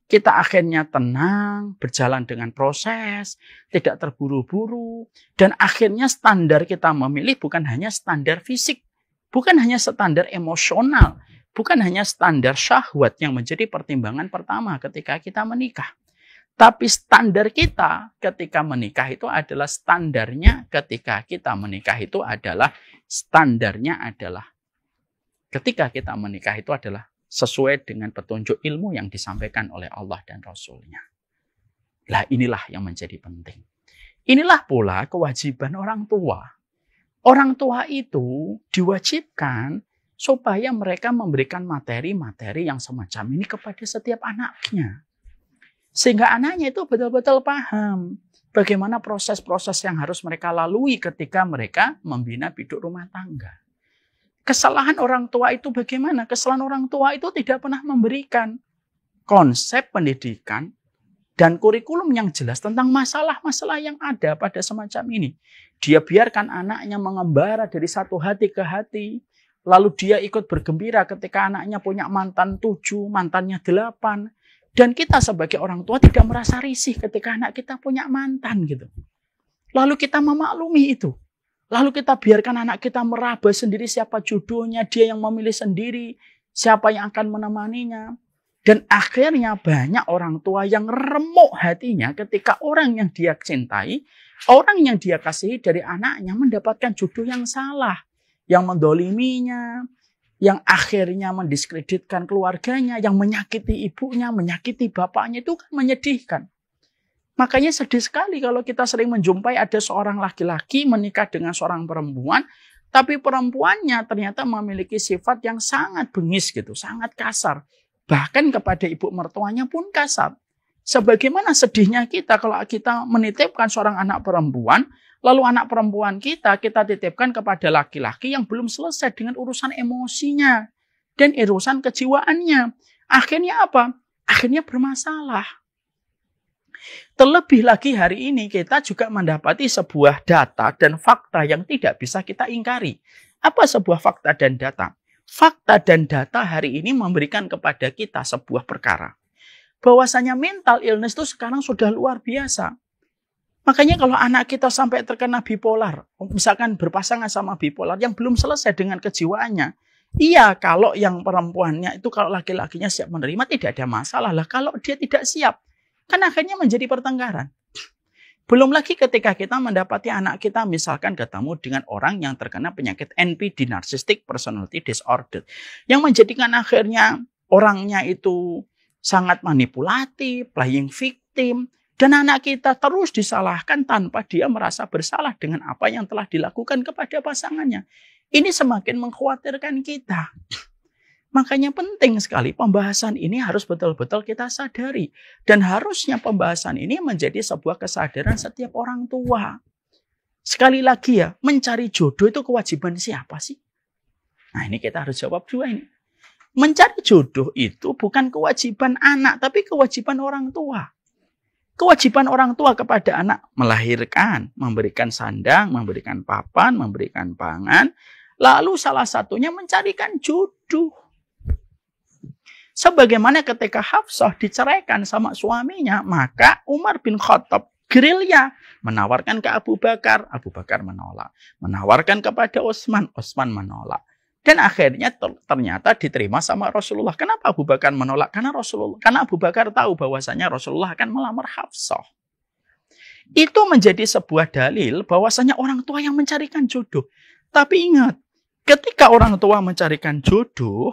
Kita akhirnya tenang, berjalan dengan proses, tidak terburu-buru, dan akhirnya standar kita memilih bukan hanya standar fisik, bukan hanya standar emosional, bukan hanya standar syahwat yang menjadi pertimbangan pertama ketika kita menikah. Tapi standar kita ketika menikah itu adalah standarnya ketika kita menikah itu adalah standarnya adalah ketika kita menikah itu adalah sesuai dengan petunjuk ilmu yang disampaikan oleh Allah dan Rasul-Nya. Lah inilah yang menjadi penting. Inilah pula kewajiban orang tua. Orang tua itu diwajibkan supaya mereka memberikan materi-materi yang semacam ini kepada setiap anaknya. Sehingga anaknya itu betul-betul paham bagaimana proses-proses yang harus mereka lalui ketika mereka membina hidup rumah tangga. Kesalahan orang tua itu bagaimana? Kesalahan orang tua itu tidak pernah memberikan konsep pendidikan dan kurikulum yang jelas tentang masalah-masalah yang ada pada semacam ini. Dia biarkan anaknya mengembara dari satu hati ke hati. Lalu dia ikut bergembira ketika anaknya punya mantan 7, mantannya 8. Dan kita sebagai orang tua tidak merasa risih ketika anak kita punya mantan gitu. Lalu kita memaklumi itu. Lalu kita biarkan anak kita meraba sendiri siapa jodohnya, dia yang memilih sendiri, siapa yang akan menemaninya. Dan akhirnya banyak orang tua yang remuk hatinya ketika orang yang dia cintai, orang yang dia kasihi dari anaknya mendapatkan jodoh yang salah, yang mendoliminya, yang akhirnya mendiskreditkan keluarganya, yang menyakiti ibunya, menyakiti bapaknya, itu kan menyedihkan. Makanya sedih sekali kalau kita sering menjumpai ada seorang laki-laki menikah dengan seorang perempuan, tapi perempuannya ternyata memiliki sifat yang sangat bengis gitu, sangat kasar. Bahkan kepada ibu mertuanya pun kasar. Sebagaimana sedihnya kita kalau kita menitipkan seorang anak perempuan, lalu anak perempuan kita titipkan kepada laki-laki yang belum selesai dengan urusan emosinya dan urusan kejiwaannya. Akhirnya apa? akhirnya bermasalah. Terlebih lagi hari ini kita juga mendapati sebuah data dan fakta yang tidak bisa kita ingkari. Apa sebuah fakta dan data? Fakta dan data hari ini memberikan kepada kita sebuah perkara. Bahwasanya mental illness itu sekarang sudah luar biasa. Makanya kalau anak kita sampai terkena bipolar, misalkan berpasangan sama bipolar yang belum selesai dengan kejiwaannya. Iya, kalau yang perempuannya itu kalau laki-lakinya siap menerima tidak ada masalah lah. Kalau dia tidak siap, kan akhirnya menjadi pertengkaran. Belum lagi ketika kita mendapati anak kita misalkan ketemu dengan orang yang terkena penyakit NPD, Narcissistic Personality Disorder. Yang menjadikan akhirnya orangnya itu sangat manipulatif, playing victim. Dan anak kita terus disalahkan tanpa dia merasa bersalah dengan apa yang telah dilakukan kepada pasangannya. Ini semakin mengkhawatirkan kita. Makanya penting sekali pembahasan ini harus betul-betul kita sadari. Dan harusnya pembahasan ini menjadi sebuah kesadaran setiap orang tua. Sekali lagi ya, mencari jodoh itu kewajiban siapa sih? Nah ini kita harus jawab dua ini. Mencari jodoh itu bukan kewajiban anak, tapi kewajiban orang tua. Kewajiban orang tua kepada anak melahirkan, memberikan sandang, memberikan papan, memberikan pangan. Lalu salah satunya mencarikan jodoh. Sebagaimana ketika Hafsah diceraikan sama suaminya, maka Umar bin Khattab gerilya menawarkan ke Abu Bakar menolak. Menawarkan kepada Utsman menolak. Dan akhirnya ternyata diterima sama Rasulullah. Kenapa Abu Bakar menolak? Karena Abu Bakar tahu bahwasanya Rasulullah akan melamar Hafsah. Itu menjadi sebuah dalil bahwasanya orang tua yang mencarikan jodoh. Tapi ingat, ketika orang tua mencarikan jodoh,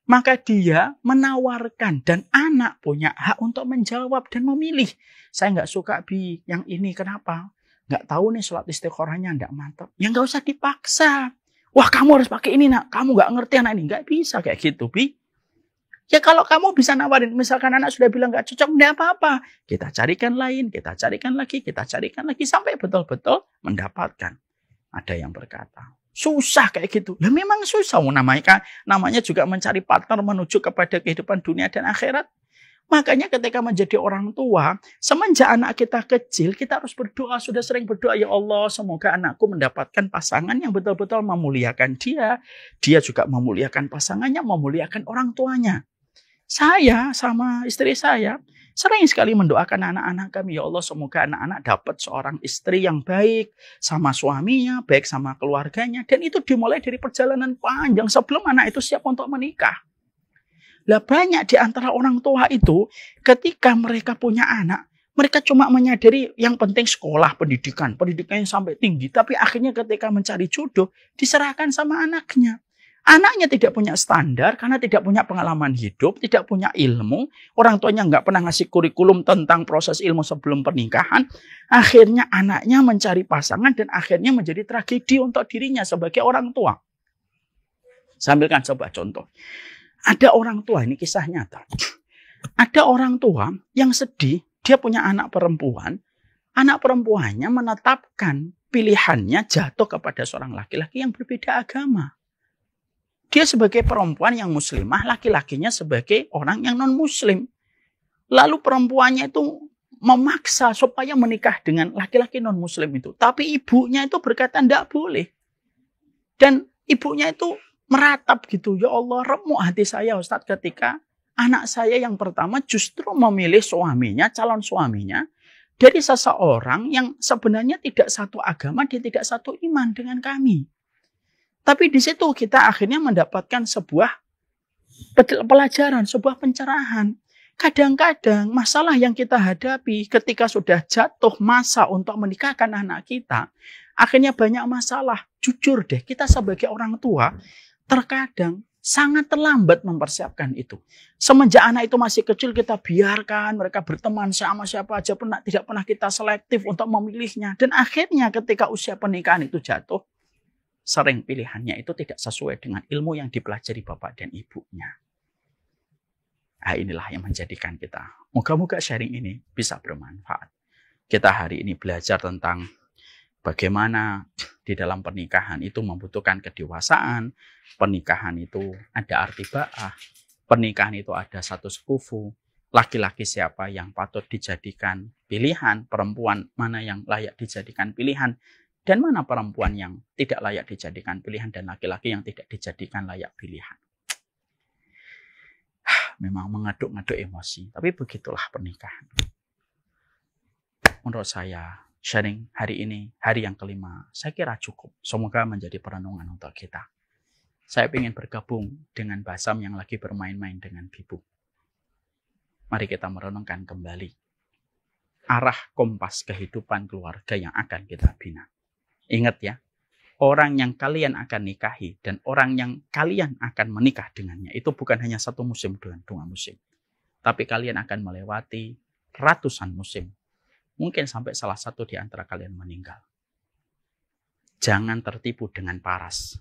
maka dia menawarkan dan anak punya hak untuk menjawab dan memilih. Saya nggak suka yang ini, kenapa? Nggak tahu nih sholat istikharahnya nggak mantap. Ya nggak usah dipaksa. Wah kamu harus pakai ini nak, kamu nggak ngerti anak ini. Nggak bisa kayak gitu Bi. Ya kalau kamu bisa nawarin, misalkan anak sudah bilang nggak cocok, nggak apa-apa. Kita carikan lain, kita carikan lagi sampai betul-betul mendapatkan. Ada yang berkata, susah kayak gitu. Ya memang susah. Namanya juga mencari partner menuju kepada kehidupan dunia dan akhirat. Makanya ketika menjadi orang tua, semenjak anak kita kecil, kita harus berdoa. Sudah sering berdoa, ya Allah semoga anakku mendapatkan pasangan yang betul-betul memuliakan dia. Dia juga memuliakan pasangannya, memuliakan orang tuanya. Saya sama istri saya sering sekali mendoakan anak-anak kami, ya Allah semoga anak-anak dapat seorang istri yang baik sama suaminya, baik sama keluarganya. Dan itu dimulai dari perjalanan panjang sebelum anak itu siap untuk menikah. Lah banyak di antara orang tua itu ketika mereka punya anak, mereka cuma menyadari yang penting sekolah, pendidikannya sampai tinggi. Tapi akhirnya ketika mencari jodoh, diserahkan sama anaknya. Anaknya tidak punya standar karena tidak punya pengalaman hidup, tidak punya ilmu. Orang tuanya nggak pernah ngasih kurikulum tentang proses ilmu sebelum pernikahan. Akhirnya anaknya mencari pasangan dan akhirnya menjadi tragedi untuk dirinya sebagai orang tua. Sambilkan coba contoh. Ada orang tua, ini kisah nyata. Ada orang tua yang sedih, dia punya anak perempuan. Anak perempuannya menetapkan pilihannya jatuh kepada seorang laki-laki yang berbeda agama. Dia sebagai perempuan yang muslimah, laki-lakinya sebagai orang yang non-muslim. Lalu perempuannya itu memaksa supaya menikah dengan laki-laki non-muslim itu. Tapi ibunya itu berkata tidak boleh. Dan ibunya itu meratap gitu. Ya Allah, remuk hati saya Ustadz ketika anak saya yang pertama justru memilih suaminya, calon suaminya, dari seseorang yang sebenarnya tidak satu agama, dia tidak satu iman dengan kami. Tapi di situ kita akhirnya mendapatkan sebuah pelajaran, sebuah pencerahan. Kadang-kadang masalah yang kita hadapi ketika sudah jatuh masa untuk menikahkan anak kita, akhirnya banyak masalah. Jujur deh, kita sebagai orang tua terkadang sangat terlambat mempersiapkan itu. Semenjak anak itu masih kecil kita biarkan mereka berteman sama siapa aja, tidak pernah kita selektif untuk memilihnya. Dan akhirnya ketika usia pernikahan itu jatuh, sering pilihannya itu tidak sesuai dengan ilmu yang dipelajari bapak dan ibunya. Nah, inilah yang menjadikan kita. Moga-moga sharing ini bisa bermanfaat. Kita hari ini belajar tentang bagaimana di dalam pernikahan itu membutuhkan kedewasaan. Pernikahan itu ada arti ba'ah. Pernikahan itu ada satu sekufu. laki-laki siapa yang patut dijadikan pilihan, perempuan mana yang layak dijadikan pilihan, dan mana perempuan yang tidak layak dijadikan pilihan, dan laki-laki yang tidak dijadikan layak pilihan. Memang mengaduk-ngaduk emosi, tapi begitulah pernikahan. Menurut saya, sharing hari ini, hari yang kelima, saya kira cukup. Semoga menjadi perenungan untuk kita. Saya ingin bergabung dengan Basam yang lagi bermain-main dengan Bibu. Mari kita merenungkan kembali arah kompas kehidupan keluarga yang akan kita bina. Ingat ya, orang yang kalian akan nikahi dan orang yang kalian akan menikah dengannya itu bukan hanya satu musim dengan 2 musim. Tapi kalian akan melewati ratusan musim. Mungkin sampai salah satu di antara kalian meninggal. Jangan tertipu dengan paras.